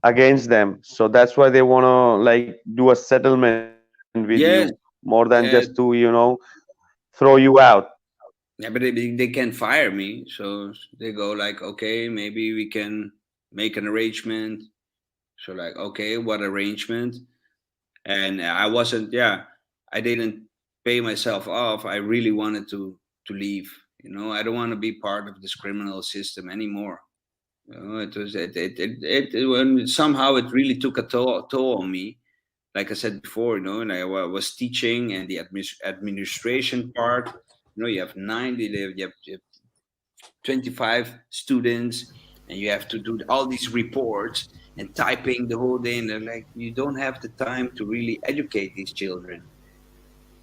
against them. So that's why they wanna like do a settlement with you Yes, more than just to uh, throw you out. yeah, but they can't fire me, so they go like, okay, maybe we can make an arrangement. So like, okay, what arrangement? And I wasn't, yeah, I didn't pay myself off. I really wanted to leave. I don't want to be part of this criminal system anymore. It was when somehow it really took a toll on me. Like I said before, and was teaching, and the administration part. You have 90, you have 25 students, and you have to do all these reports and typing the whole day, and they're like, you don't have the time to really educate these children.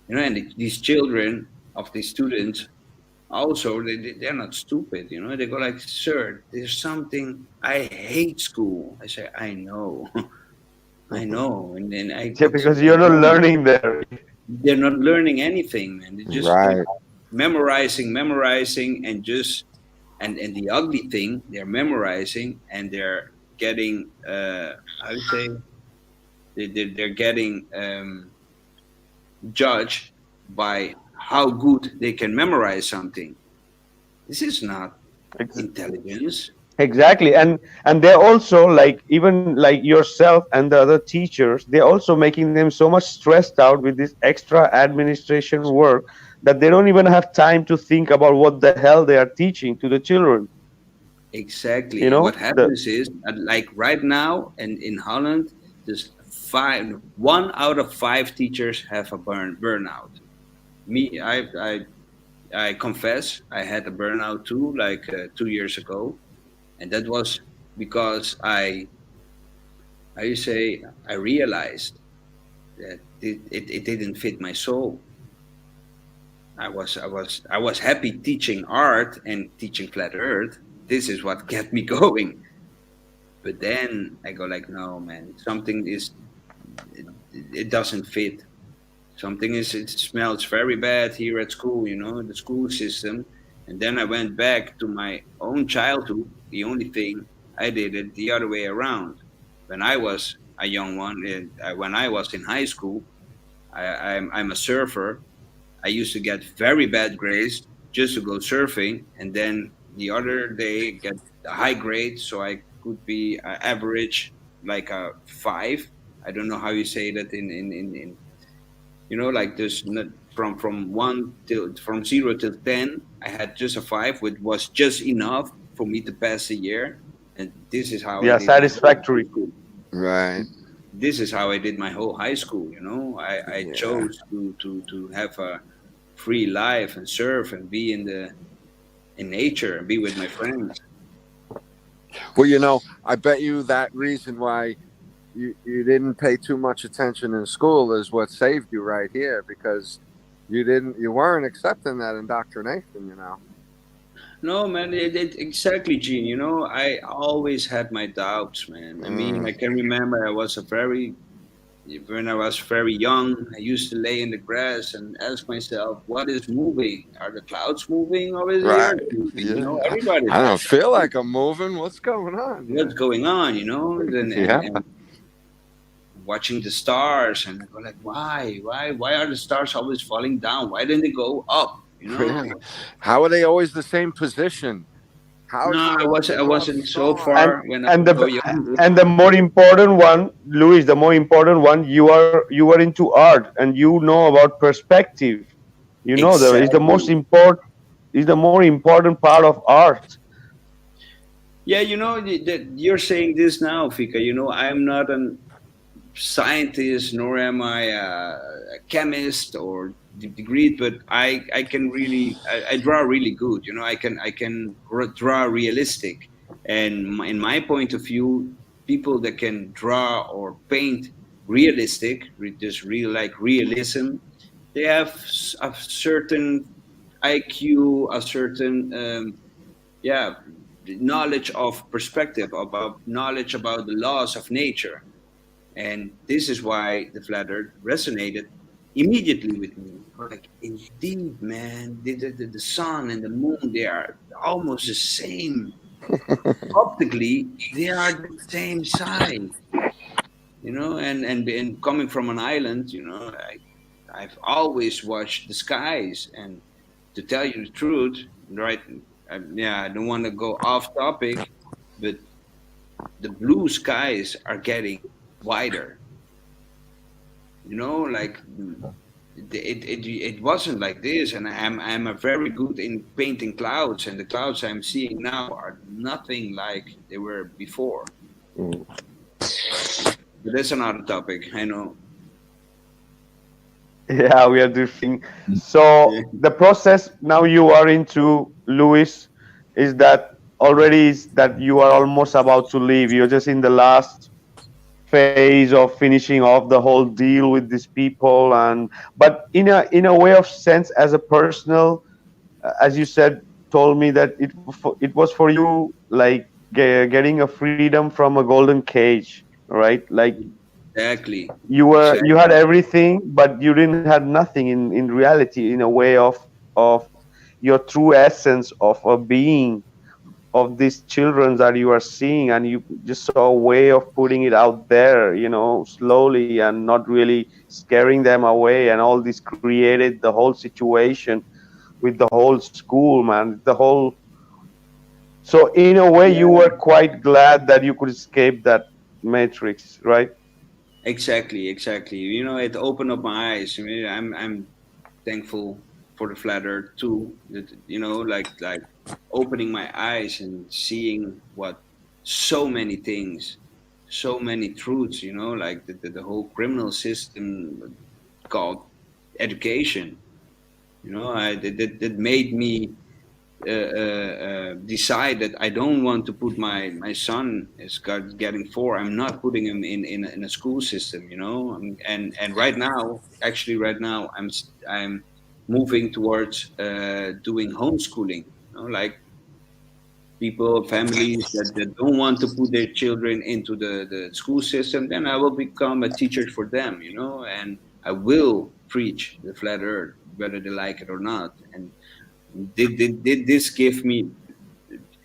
And these children of these students, also they're not stupid, you know. They go like, sir, there's something, I hate school. I say, I know. I know. And then Yeah, because you're not learning there. they're not learning anything, man. They're just Right. memorizing, and just, and the ugly thing, they're memorizing and they're getting, how do you say, they're getting judged by how good they can memorize something. This is not Ex- intelligence. Exactly. And they're also like, even like yourself and the other teachers, they're also making them so much stressed out with this extra administration work that they don't even have time to think about what the hell they are teaching to the children. Exactly. You And what know, the happens is, like right now, and in Holland, there's five, 1 out of 5 teachers have a burnout. Me, I confess, I had a burnout too, like 2 years ago, and that was because how you say, I realized that it didn't fit my soul. I was happy teaching art and teaching flat Earth. This is what kept me going. But then I go like, no, man, something is, it, it doesn't fit. Something is, it smells very bad here at school, you know, the school system. And then I went back to my own childhood. The only thing I did it the other way around. When I was a young one, when I was in high school, I'm a surfer. I used to get very bad grades just to go surfing, and then the other day get a high grade, so I could be average, like a 5. I don't know how you say that in you know, like there's not, from 1 till, from 0 till 10. I had just a 5, which was just enough for me to pass the year, and this is how I yeah, did my whole high satisfactory. school. Right. This is how I did my whole high school. You know, I Yeah. chose to have a free life and surf and be in nature and be with my friends. Well, I bet you that reason why you didn't pay too much attention in school is what saved you right here, because you weren't accepting that indoctrination. No, man, exactly, Gene. You know, I always had my doubts, man. I mean, Mm, I can remember when I was very young, I used to lay in the grass and ask myself, what is moving? Are the clouds moving or is the right. earth moving? You know, Yeah. everybody I has don't that. feel like I'm moving. What's going on? What's going on, you know? Yeah. And watching the stars, and I go like, why are the stars always falling down? Why didn't they go up? You Yeah. know? How are they always the same position? How No, is there only I one wasn't so star? and far when I and was so the young. and the more important one, Luis, the more important one, you are into art and you know about perspective. You know, there is the most Exactly. important, is the more important part of art. Yeah, you know that you're saying this now, Fika. You know, I'm not an scientist, nor am I a chemist or degree, but I can really, I draw really good. You know, I can draw realistic, and in my point of view, people that can draw or paint realistic, just real like realism, they have a certain IQ, a certain yeah, knowledge of perspective, about knowledge about the laws of nature. And this is why the flat earth resonated immediately with me. Like, indeed, man, the sun and the moon, they are almost the same. Optically, they are the same size, you know, and coming from an island, you know, I've always watched the skies. And to tell you the truth, right, yeah, I don't want to go off topic, but the blue skies are getting wider. You know, like it wasn't like this, and I'm a very good in painting clouds, and the clouds I'm seeing now are nothing like they were before. Mm. But that's another topic. I know. Yeah, we are drifting. Yeah. So the process now you are into, Luis, is that already is that you are almost about to leave. You're just in the last phase of finishing off the whole deal with these people, and but in a way of sense, as a personal as you said, told me that it was for you like getting a freedom from a golden cage, right? Like Exactly, you exactly, had everything, but you didn't have nothing in reality, in a way of your true essence of a being of these children that you are seeing, and you just saw a way of putting it out there, slowly, and not really scaring them away, and all this created the whole situation with the whole school, man, the whole. So in a way you yeah, were quite glad that you could escape that matrix, right? exactly, exactly. You know, it opened up my eyes. I mean, I'm thankful for the flat earth too. That, you know, like opening my eyes and seeing what so many things, so many truths. You know, like the whole criminal system called education. You know, that made me decide that I don't want to put my son is getting 4. I'm not putting him in a school system, you know. And right now, actually, right now, I'm moving towards doing homeschooling. You know, like people, families that don't want to put their children into the school system, then I will become a teacher for them, you know, and I will preach the flat earth, whether they like it or not. And did this give me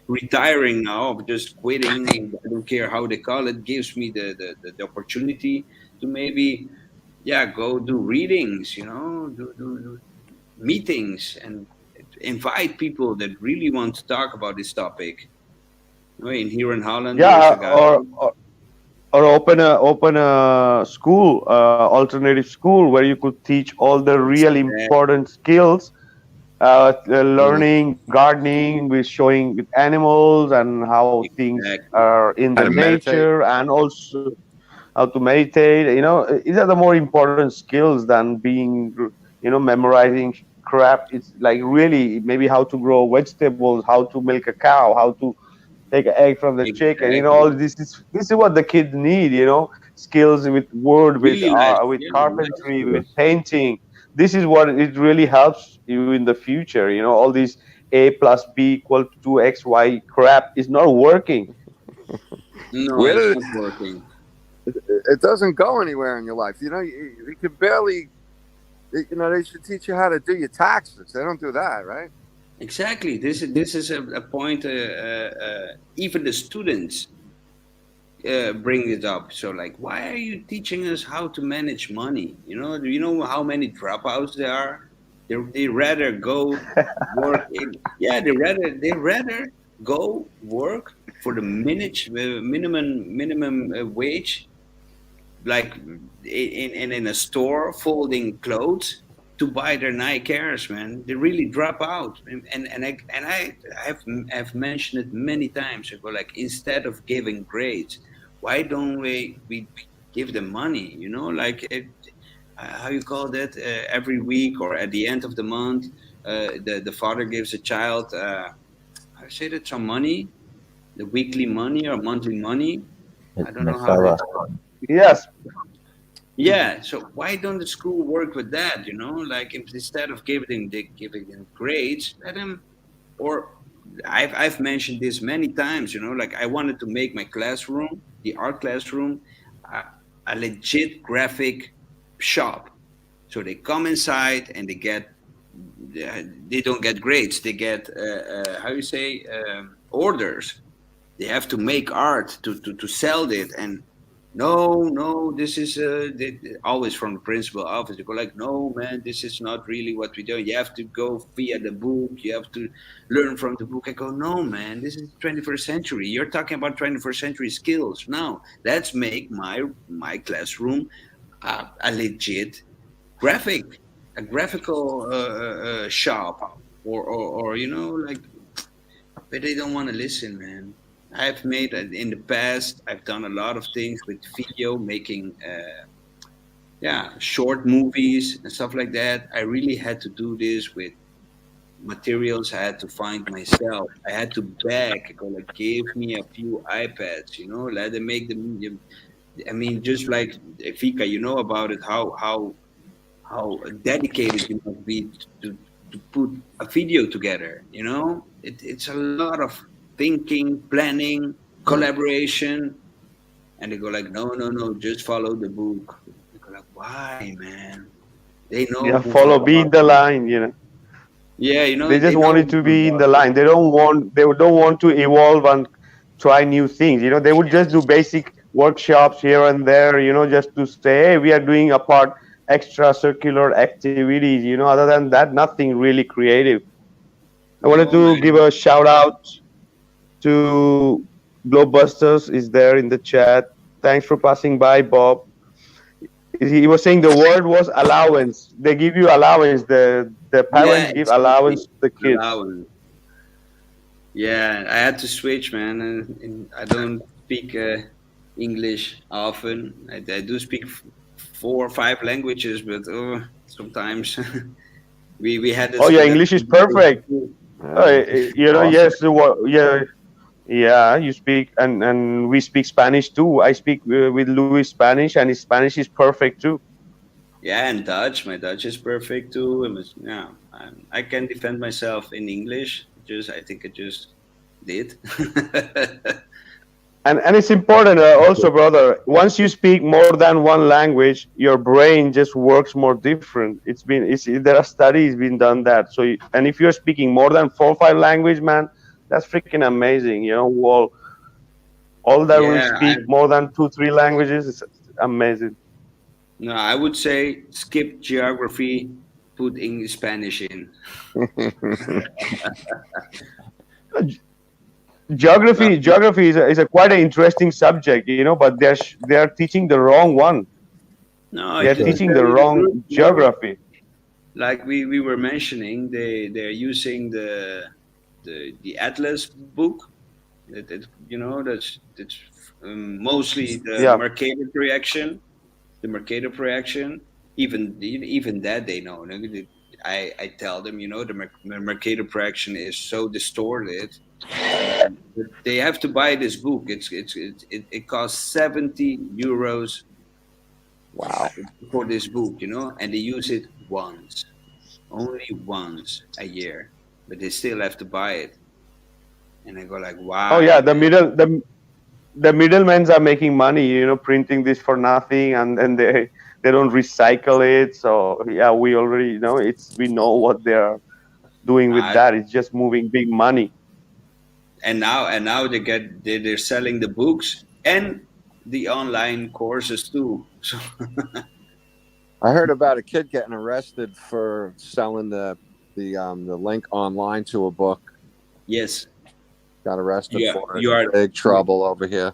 retiring now of just quitting? I don't care how they call it. Gives me the opportunity to maybe, yeah, go do readings, you know, do meetings and invite people that really want to talk about this topic. You know, in here in Holland, there's Yeah, a guy. or open a school, alternative school, where you could teach all the real Exactly, important skills, Mm. learning gardening, with showing with animals and how things exactly, are in How the to meditate. nature, and also how to meditate. These are the more important skills than being, memorizing crap. It's like really maybe how to grow vegetables, how to milk a cow, how to take an egg from the chicken. exactly. All this is what the kids need. Skills with wood, with Really life, with yeah, life carpentry, with skills. painting. This is what it really helps you in the future. All these a plus b equal to x y crap is not working. No, Where it's did not working. it doesn't go anywhere in your life? You can barely. They should teach you how to do your taxes. They don't do that, right? Exactly. This is a point. Even the students bring it up. So, like, why are you teaching us how to manage money? You know, do you know how many dropouts there are? They rather go work in. Yeah, they rather go work for the minimum wage, like in a store folding clothes, to buy their Nike Airs, man. They really drop out, and I have mentioned it many times. I go like, instead of giving grades, why don't we give them money? You know, like how you call that? Every week or at the end of the month, the father gives a child. I say that some money, the weekly money or monthly money. I don't know how Mesara. it's called. Yes. Yeah, so why don't the school work with that? You know, like instead of giving them grades, let them. Or I've mentioned this many times. You know, like I wanted to make my classroom, the art classroom, uh, a legit graphic shop. So they come inside and they don't get grades. They get how you say, orders. They have to make art to sell it. And no, this is always from the principal office. They go like, no man, this is not really what we do. You have to go via the book, you have to learn from the book. I go, no man, this is 21st century. You're talking about 21st century skills. Now let's make my classroom a legit graphic, a graphical shop, or you know, like, but they don't want to listen, man. I've made in the past. I've done a lot of things with video, making yeah, short movies and stuff like that. I really had to do this with materials I had to find myself. I had to beg, go like, give me a few iPads, you know, let them make them. I mean, just like Fika, you know about it, how dedicated you must be to to put a video together. You know, it's a lot of thinking, planning, collaboration. And they go like, no, no, no, just follow the book. I go like, why, man? They know Yeah, more follow, be in about the me. line, you know. Yeah, They they just know want it to more be in the about me. line. They don't want to evolve and try new things. They would just do basic workshops here and there, just to say, hey, we are doing a part extra circular activities. Other than that, nothing really creative. I wanted No, to give man. a shout out to Globebusters is there in the chat. Thanks for passing by, Bob. He was saying the word was allowance. They give you allowance. The parents Yeah, give allowance exactly. to the kids. Allowance. Yeah, I had to switch, man, and I don't speak English often. I do speak 4 or 5 languages, but sometimes we had Oh, this your that English is conversation perfect. too. Yeah, awesome. Yes, yeah, yeah. You speak, and we speak Spanish too. I speak with Louis Spanish, and his Spanish is perfect too. Yeah, and Dutch. My Dutch is perfect too. Yeah, I can defend myself in English. Just I think I just did. And it's important also, brother. Once you speak more than one language, your brain just works more different. There are studies been done that. And if you're speaking more than 4 or 5 language, man, that's freaking amazing. All that will Yeah, speak more than 2 3 languages is amazing. no, I would say skip geography, put English Spanish in. Well, Geography is a quite an interesting subject, but they are teaching the wrong one. no, They're to Okay. teaching tell the you the truth, wrong geography. like we were mentioning, they're using the Atlas book. That's mostly the Yeah. Mercator reaction. The Mercator reaction. Even that they know. No? I tell them, the Mercator reaction is so distorted. But they have to buy this book. It costs 70 euros Wow. for this book, and they use it once, only once a year, but they still have to buy it. And I go like, Oh why, yeah, man? the middlemen are making money, printing this for nothing, and then they don't recycle it. So yeah, we already know we know what they're doing with I, that. It's just moving big money. and now they're selling the books and the online courses too. So I heard about a kid getting arrested for selling the link online to a book. yes, Got arrested yeah, for it. Big you trouble over here.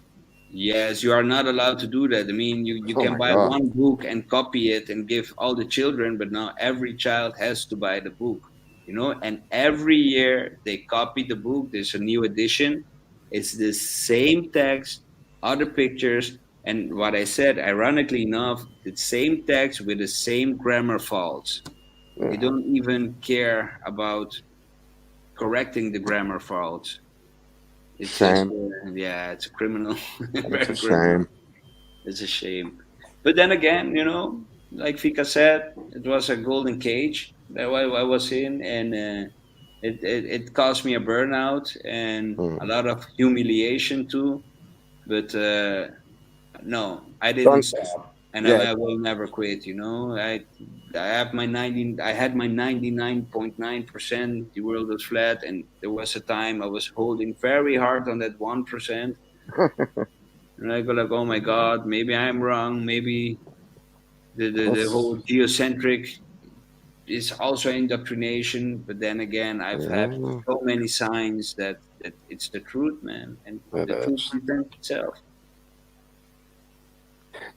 yes, you are not allowed to do that. I mean, you Oh can my buy god. one book and copy it and give all the children, but now every child has to buy the book, and every year they copy the book. There's a new edition. It's the same text, other pictures, and what I said, ironically enough, the same text with the same grammar faults. They Yeah, don't even care about correcting the grammar faults. It's just, shame. yeah, it's a criminal, It's a very criminal. shame. It's a shame. But then again, like Fika said, it was a golden cage that I was in, and it caused me a burnout and a Mm. lot of humiliation too. But no, I didn't Don't. stop, and Yeah. I will never quit. I had my 99.9%. The world was flat, and there was a time I was holding very hard on that 1%. And I go like, oh my God, maybe I'm wrong. Maybe the Let's, whole geocentric is also indoctrination. But then again, I've had yeah, so many signs that it's the truth, man, and it the truth is. presents itself.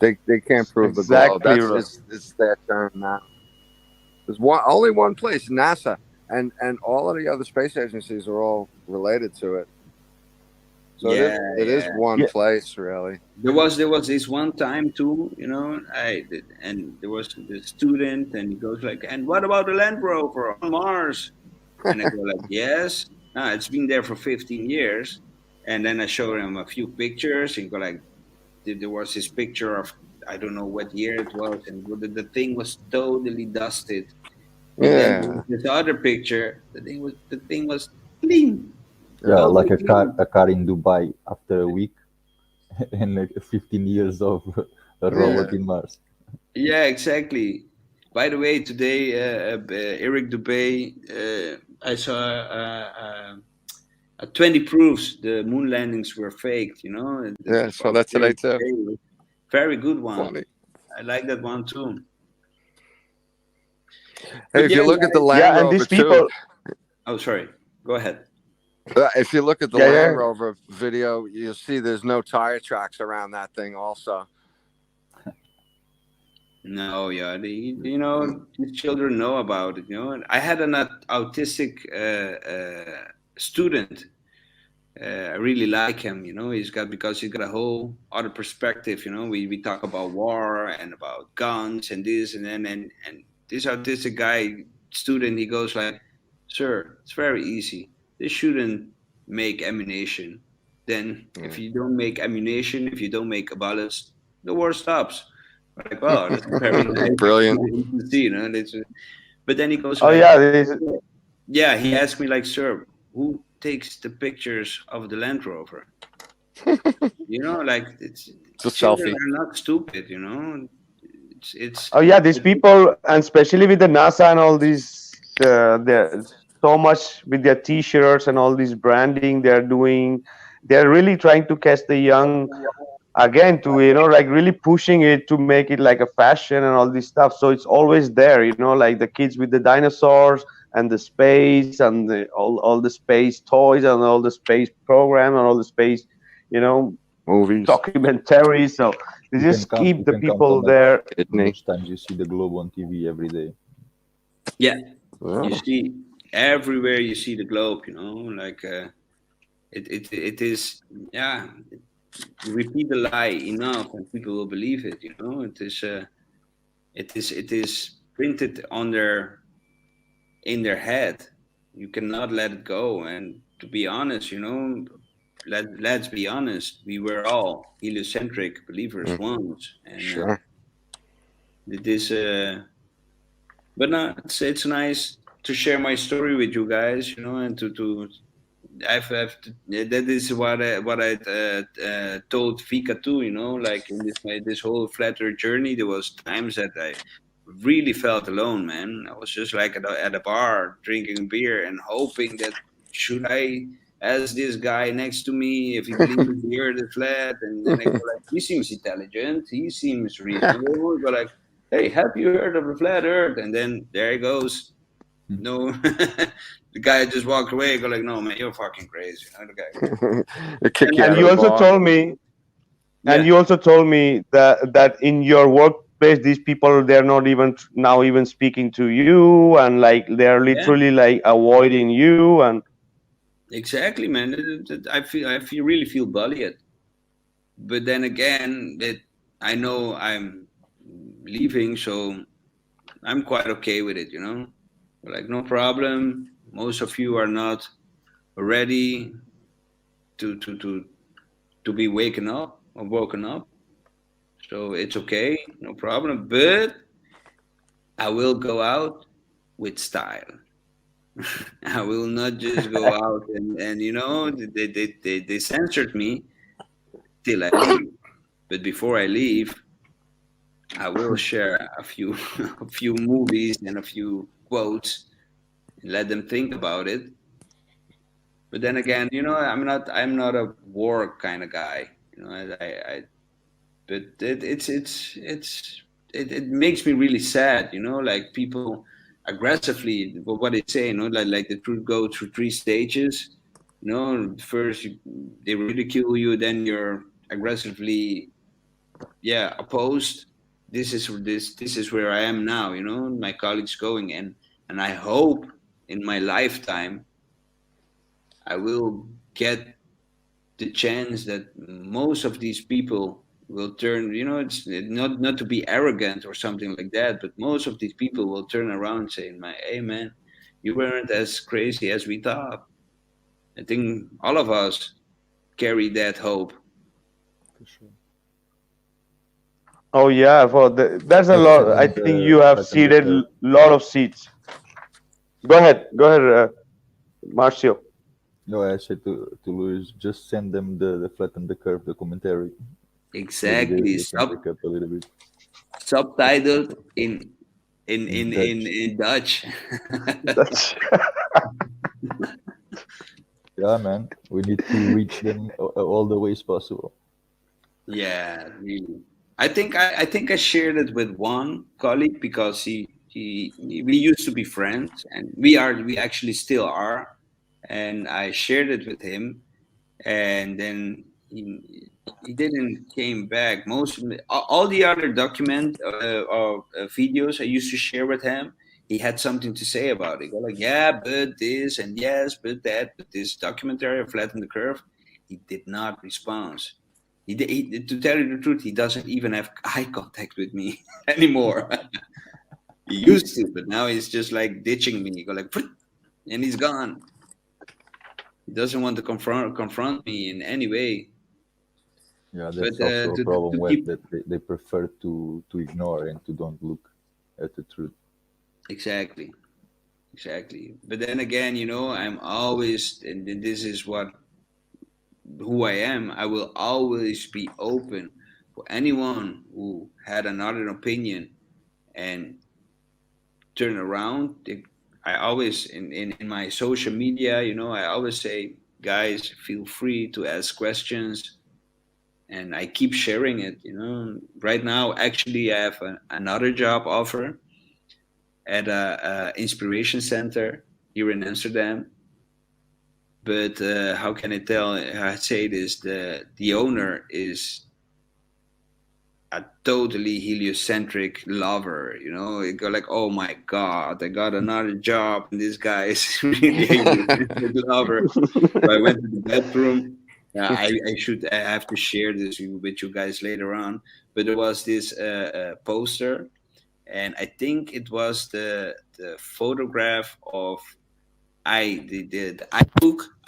They can't prove the globe. Exactly. That's it's their turn now. There's only one place, NASA, and all of the other space agencies are all related to it. So Yeah, it is yeah. one Yeah. place, really. There was this one time too, and there was the student, and he goes like, "And what about the Land Rover on Mars?" And I go like, "Yes, no, it's been there for 15 years." And then I show him a few pictures, and go like, there was this picture of I don't know what year it was, and the thing was totally dusted. And then Yeah. this other picture, the thing was clean, Yeah, Yeah. like totally clean. a car in Dubai after a week and like 15 years of a robot Yeah. in Mars. Yeah, exactly. By the way, today, Eric Dubay, I saw 20 proofs the moon landings were faked. Yeah. So About that's today Eric too. Dubay, very good one. Funny. I like that one too. Hey, But if yeah, you look at the guys. Land Yeah, and Rover these too, people, Oh, sorry. Go ahead. if you look at the yeah, Land yeah. Rover video, you'll see there's no tire tracks around that thing. Also. No, yeah, these children know about it. I had an autistic student. I really like him. Because he's got a whole other perspective. We talk about war and about guns and this and then and this autistic guy student, he goes like, "Sir, it's very easy. They shouldn't make ammunition. Then if you don't make ammunition, if you don't make bullets, the war stops." We're like, wow, that's very nice Brilliant. to see. But then he goes Oh like, yeah, this, yeah, he asked me like, "Sir, who takes the pictures of the Land Rover?" Like It's a children selfie. are not stupid. It's oh yeah, these people, and especially with the NASA and all these, there's so much with their T-shirts and all this branding they're doing. They're really trying to catch the young again to like really pushing it to make it like a fashion and all this stuff. So it's always there, like the kids with the dinosaurs and the space and all the space toys and all the space program and all the space, you know, Movies. documentaries. So they just keep You the can count people on like there. how Kidney. much times you see the globe on TV every day. yeah. You Yeah. see everywhere. You see the globe. Like it is. Yeah. You repeat the lie enough, and people will believe it. It is printed on their in their head. You cannot let it go. And to be honest, let's be honest, we were all heliocentric believers Mm, once, and sure. it is. But no, it's nice to share my story with you guys, and to that is what I told Vika too. Like in this whole flat Earth journey, there was times that I really felt alone, man. I was just like at a bar drinking beer and hoping that should I ask this guy next to me if he believes the Earth is flat, and then I go like, he seems intelligent, he seems reasonable, but like, hey, have you heard of the flat Earth? And then there he goes. No, the guy just walked away. I go like, no, man, you're fucking crazy. The guy. They kick you And out of you the also bar. told me, and Yeah, you also told me that in your workplace, these people they're not even now even speaking to you, and like they're yeah, literally like avoiding you, and exactly, man. I really feel bullied. But then again, that I know I'm leaving, so I'm quite okay with it. Like, no problem. Most of you are not ready to to to to be waken up or woken up, so it's okay, no problem. But I will go out with style. I will not just go out and they censored me till I leave. But before I leave, I will share a few a few movies and a few quotes and let them think about it. But then again, I'm not a war kind of guy. I but it makes me really sad. Like people aggressively, what they say, like they could go through three stages. First they ridicule you, then you're aggressively, yeah, opposed. This is where I am now. My colleagues going, and I hope in my lifetime I will get the chance that most of these people will turn. It's not to be arrogant or something like that, but most of these people will turn around saying, "My, hey man, you weren't as crazy as we thought." I think all of us carry that hope. For sure. oh yeah, for there's a Like lot. I second, think you have second the seeded third. lot of seeds. Go ahead, Marcio. No, I said to Luis, just send them the flatten the curve, the commentary. Maybe Exactly. they can pick up a little bit. Subtitled In Dutch. in Dutch. That's Yeah, man. We need to reach them all the ways possible. Yeah, really. I think I shared it with one colleague because we used to be friends, and we actually still are, and I shared it with him, and then he didn't came back. Most of all the other document or videos I used to share with him, he had something to say about it. Go like, yeah, but this and yes, but that, but this documentary of Flatten the Curve, he did not respond. To tell you the truth, he doesn't even have eye contact with me anymore. He used to, but now he's just like ditching me. He go like, "Pfft," and he's gone. He doesn't want to confront me in any way. Yeah, But that's also a problem to with keep that they prefer to ignore and to don't look at the truth. exactly, exactly. But then again, I'm always, and this is what who I am. I will always be open for anyone who had another opinion and turn around. I always in my social media, I always say, guys, feel free to ask questions, and I keep sharing it. Right now, actually, I have another job offer at a inspiration center here in Amsterdam. But how can I say this? The owner is a totally heliocentric lover. You go like, oh my god, I got another job, and this guy is really a heliocentric lover. So I went to the bedroom. I have to share this with you guys later on. But there was this poster, and I think it was the photograph of the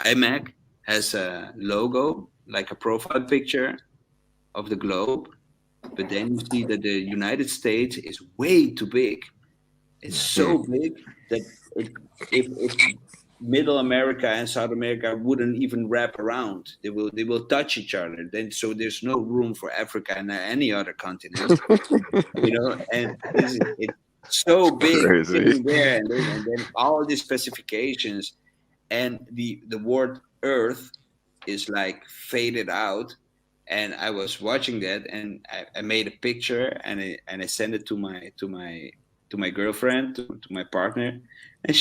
iMac has a logo like a profile picture of the globe, but then you see that the United States is way too big. It's Yeah. Hmm. so big that it, if Middle America and South America wouldn't even wrap around, they will touch each other. Then so there's no room for Africa and any other continent, And this is it's so big Crazy. sitting there, and then all these specifications, and the word Earth is like faded out. And I was watching that, and I made a picture, and I sent it to my girlfriend, to my partner, and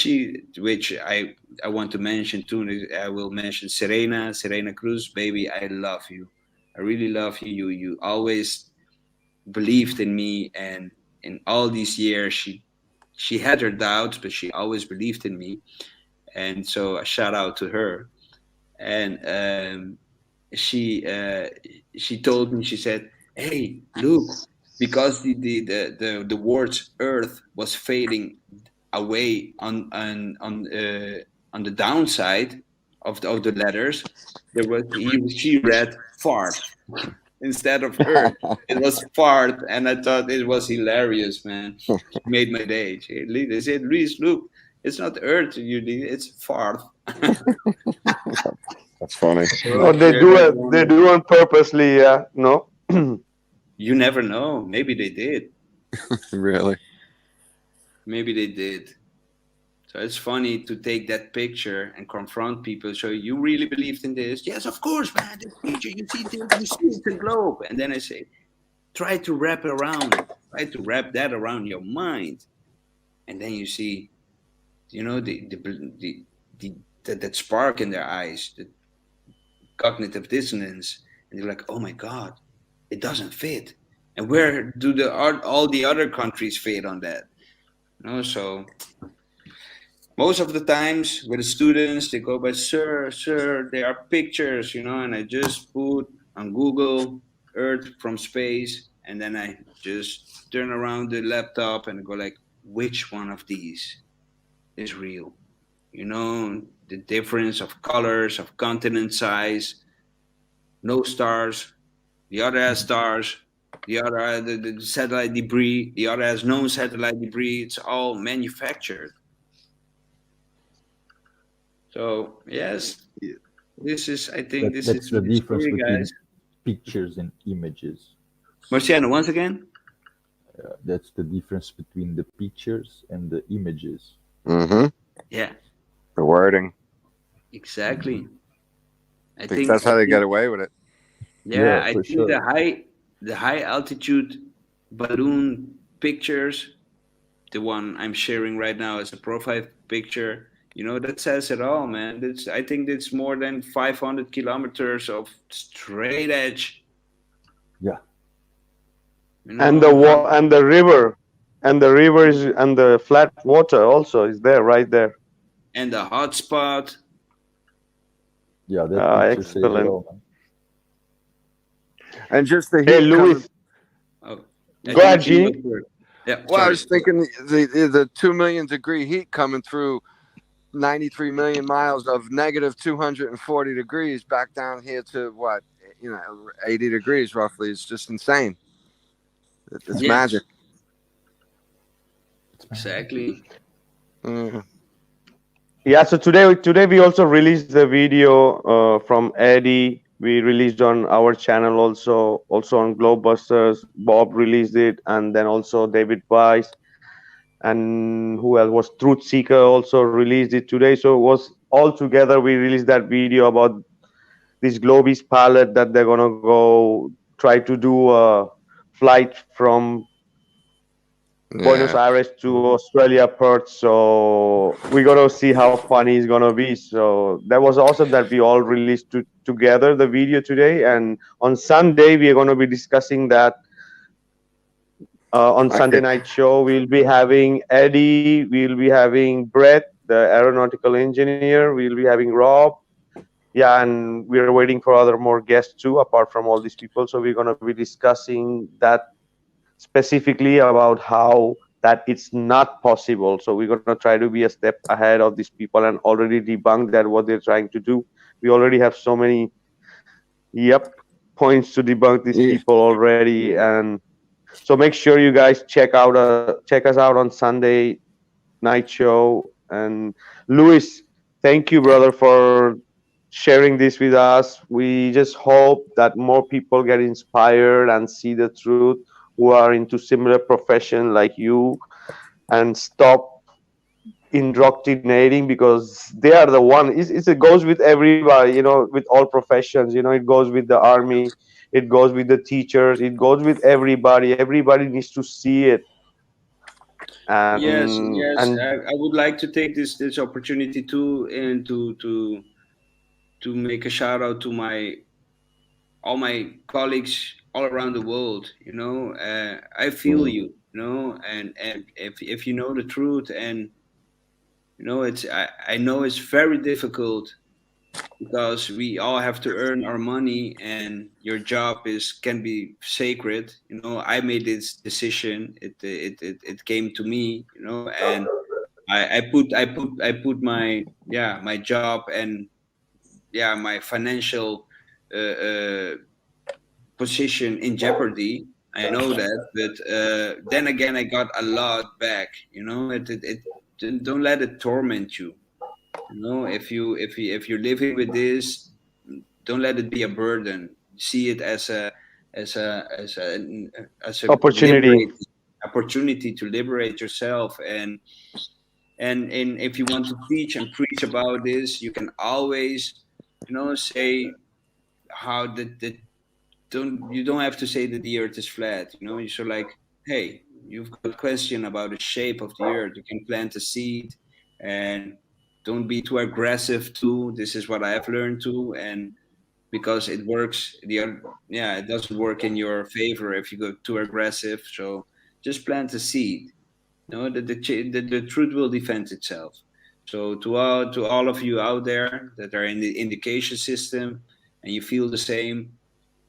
which I want to mention too. I will mention Serena Cruz, baby. I love you. I really love you. You always believed in me, and in all these years, she had her doubts, but she always believed in me. And so a shout out to her. And she uh, she told me, she said, hey, look, because the words earth was fading away on the downside of the letters, she read fart instead of earth. It was fart, and I thought it was hilarious, man. She made my day. They said, Luis, look, it's not earth you need, it's fart. That's funny. So oh, I they shared do that it. They one. do on purposely. Yeah, no. You never know. Maybe they did. Really. Maybe they did. So it's funny to take that picture and confront people. So you really believed in this? Yes, of course, man. This picture, you see it's a globe. And then I say, try to wrap around, try to wrap that around your mind, and then you see, the that spark in their eyes, the cognitive dissonance, and they're like, oh my god, it doesn't fit. And where do all the other countries fit on that? So most of the times with the students, they go by, sir, there are pictures, and I just put on Google Earth from space, and then I just turn around the laptop and go like, which one of these is real? The difference of colors, of continent size, no stars, the other has stars, the other the satellite debris, the other has no satellite debris. It's all manufactured. So yes, this is. I think this That's is the my difference story, between guys. pictures and images. Marciano, once again. That's the difference between the pictures and the images. Mm-hmm. Yeah, The wording. exactly. I I think think. that's I how they think. get away with it. Yeah, Yeah, I for think sure. the high altitude balloon pictures, the one I'm sharing right now as a profile picture, that says it all, man. I think it's more than 500 kilometers of straight edge, Yeah, and how, and the river, and the flat water also is there right there. and the hotspot. yeah, that picture says it Excellent. all, man. And just the Hey, heat coming. Louis, Oh, I go think ahead, Gene was Gene. first. Yeah, Well, I sorry. was thinking the 2 million degree heat coming through 93 million miles of negative 240 degrees back down here to what, 80 degrees roughly. It's just insane. It's Yeah, magic. It's magic. exactly. Mm. Yeah, so today we also released the video from Eddie. We released on our channel also on Globebusters. Bob released it, and then also David Weiss, and who else was Truth Seeker also released it today. So it was all together. We released that video about this Globis pilot that they're gonna go try to do a flight from Buenos Yeah. Aires to Australia, Perth. So we're gonna see how funny it's gonna be. So that was awesome that we all released together the video today. And on Sunday we are gonna be discussing that on I Sunday could. night show. We'll be having Eddie. We'll be having Brett, the aeronautical engineer. We'll be having Rob. Yeah, and we're waiting for other more guests too, apart from all these people. So we're gonna be discussing that specifically about how that it's not possible. So we're going to try to be a step ahead of these people and already debunk that what they're trying to do. We already have so many, yep, points to debunk these Yeah. people already. And so make sure you guys check us out on Sunday night show. And Luis, thank you, brother, for sharing this with us. We just hope that more people get inspired and see the truth who are into similar profession like you and stop indoctrinating because they are the one. It goes with everybody, with all professions. It goes with the army, it goes with the teachers, it goes with everybody. Everybody needs to see it. Yes, yes. And I would like to take this opportunity too, and to make a shout out to my all my colleagues all around the world. I feel Mm. you. And if you know the truth, and I know it's very difficult because we all have to earn our money, and your job is can be sacred. I made this decision. It came to me. And I put my job and my financial uh, position in jeopardy. I know that, but then again, I got a lot back. Don't let it torment you. If you're living with this, don't let it be a burden. See it as a opportunity. liberate opportunity to liberate yourself. And if you want to teach and preach about this, you can always say how the don't have to say that the earth is flat. You're so like, hey, you've got question about the shape of the earth. You can plant a seed, and don't be too aggressive too. This is what I have learned too. And because it works, it doesn't work in your favor if you go too aggressive. So just plant a seed. The truth will defend itself. So to all of you out there that are in the indication system, and you feel the same,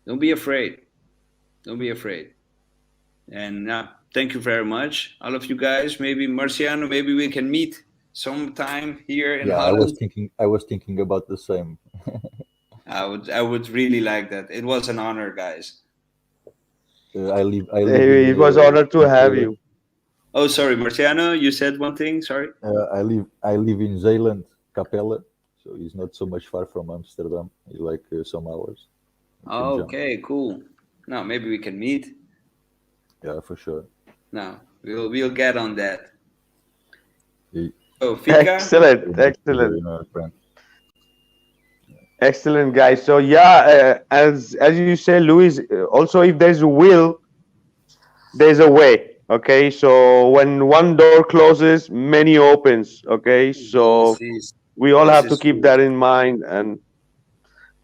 don't be afraid. Don't be afraid. And thank you very much, all of you guys. Maybe Marciano, maybe we can meet sometime here in Yeah, Holland. I was thinking about the same. I would really like that. It was an honor, guys. I live It was honor to in have Zeeland. you. Oh, sorry, Marciano, you said one thing. Sorry. I live in Zeeland, Capella. so he's not so much far from Amsterdam. He's like some hours. We can jump. Okay, cool. Now maybe we can meet. Yeah, for sure. Now we'll get on that. He, So Fika, Excellent, very excellent. my friend. Excellent, guys. So yeah, as you say, Luis. Also, if there's a will, there's a way. Okay, so when one door closes, many opens. Okay, this so is we all this have to is keep true. that in mind.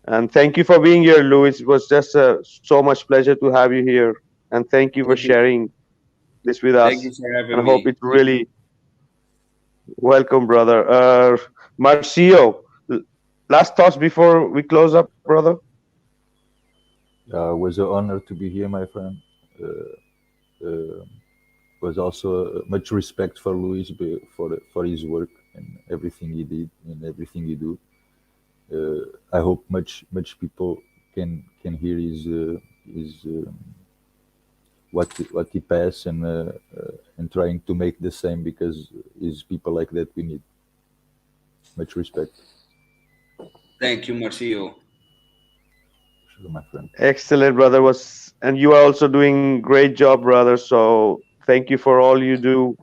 And thank you for being here, Luis. It was just so much pleasure to have you here. And thank you for Thank you. sharing this with Thank you us. for And I having hope me. it's really welcome, brother. Marcio, last thoughts before we close up, brother. It was an honor to be here, my friend. Uh, was also much respect for Luis for his work and everything he did and everything he do. I hope much people can hear his what he passed and trying to make the same, because it's people like that we need. Much respect, Thank you, Marcio. sure, my friend. Excellent, brother. And you are also doing great job, brother. So thank you for all you do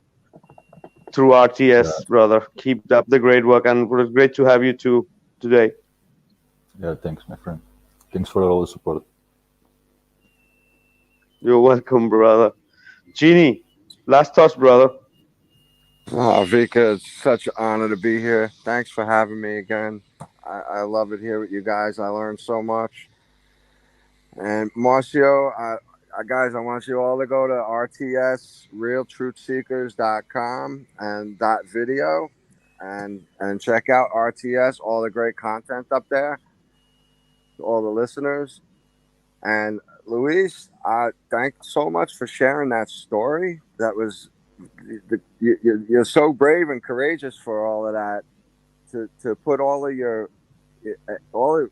through Yeah, RTS, brother. Keep up the great work, and it was great to have you too today. yeah. Thanks, my friend. Thanks for all the support. You're welcome, brother. Genie, last thoughts, brother. Oh, Vika, it's such an honor to be here. Thanks for having me again. I love it here with you guys. I learned so much. And Marcio, guys, I want you all to go to rtsrealtruthseekers.com and .video and check out RTS, all the great content up there, to all the listeners. And Luis, thanks so much for sharing that story. That was you're so brave and courageous for all of that, to put all of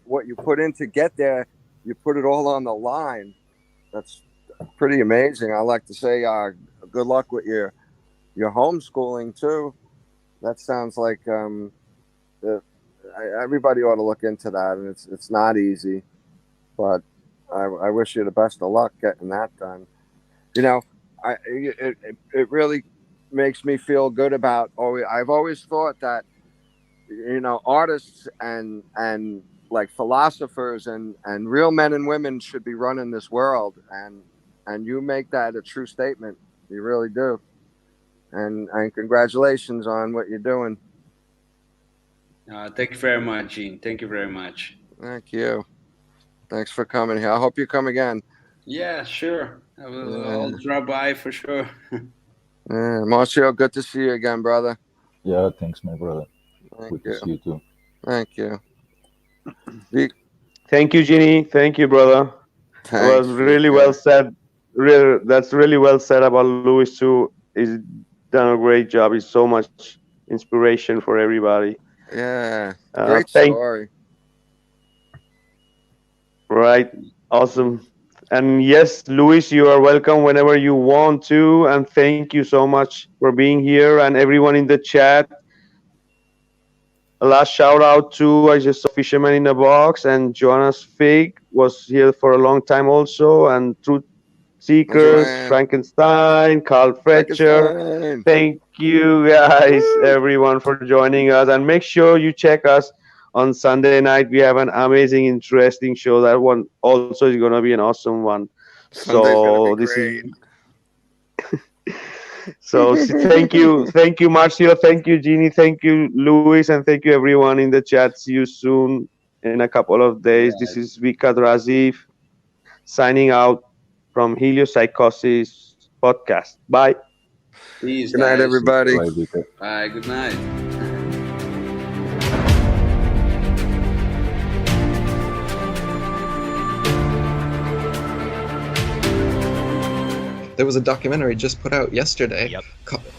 what you put in to get there. You put it all on the line. That's pretty amazing. I like to say, good luck with your homeschooling too. That sounds like everybody ought to look into that, and it's not easy, but I wish you the best of luck getting that done. You know, it really makes me feel good about. I've always thought that, artists and like philosophers and real men and women should be running this world, and you make that a true statement. You really do. And congratulations on what you're doing. Thank you very much, Gene. Thank you very much. Thank you. Thanks for coming here. I hope you come again. Yeah, sure. I'll Yeah. drop by for sure. Marcio, good to see you again, brother. Yeah, thanks, my brother. Thank Good to you. see you too. Thank you. Thank you, Ginny. Thank you, brother. It Thanks. was really well said. That's really well said about Louis too. He's done a great job. He's so much inspiration for everybody. Yeah. Great Thank story. Right. Awesome. And yes, Luis, you are welcome whenever you want to. And thank you so much for being here, and everyone in the chat. A last shout out to, I just saw Fisherman in a Box, and Jonas Fig was here for a long time also, and Truth Seekers, Joanne. Frankenstein, Carl Fletcher. Frankenstein. Thank you guys, everyone, for joining us. And make sure you check us on Sunday night. We have an amazing, interesting show. That one also is going to be an awesome one. Sunday's gonna So be this great. is thank you, Marcio, thank you, Jeannie, thank you, Luis, and thank you everyone in the chat. See you soon in a couple of days. This is Vikat Razif signing out from Heliopsychosis podcast. Bye. Peace, Good night, guys. everybody. Bye, Vika. Bye. Good night. There was a documentary just put out yesterday,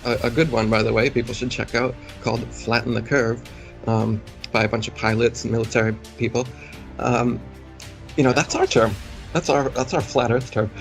a good one, by the way, people should check out, called Flatten the Curve, by a bunch of pilots and military people. That's our term. That's our flat Earth term.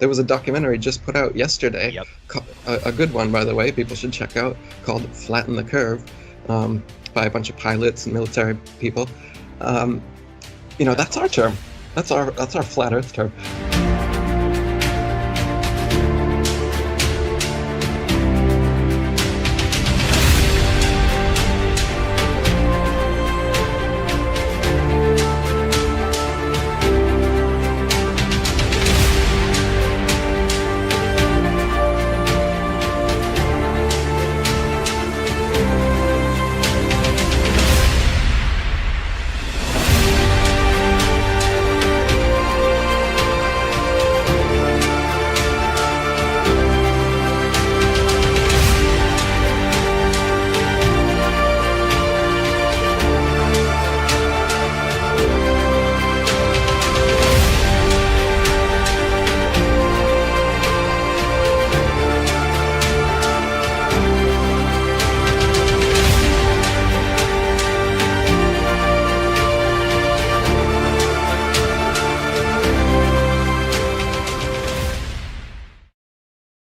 there was a documentary just put out yesterday, a good one, by the way, people should check out, called Flatten the Curve, by a bunch of pilots and military people. That's our term. That's our flat Earth term.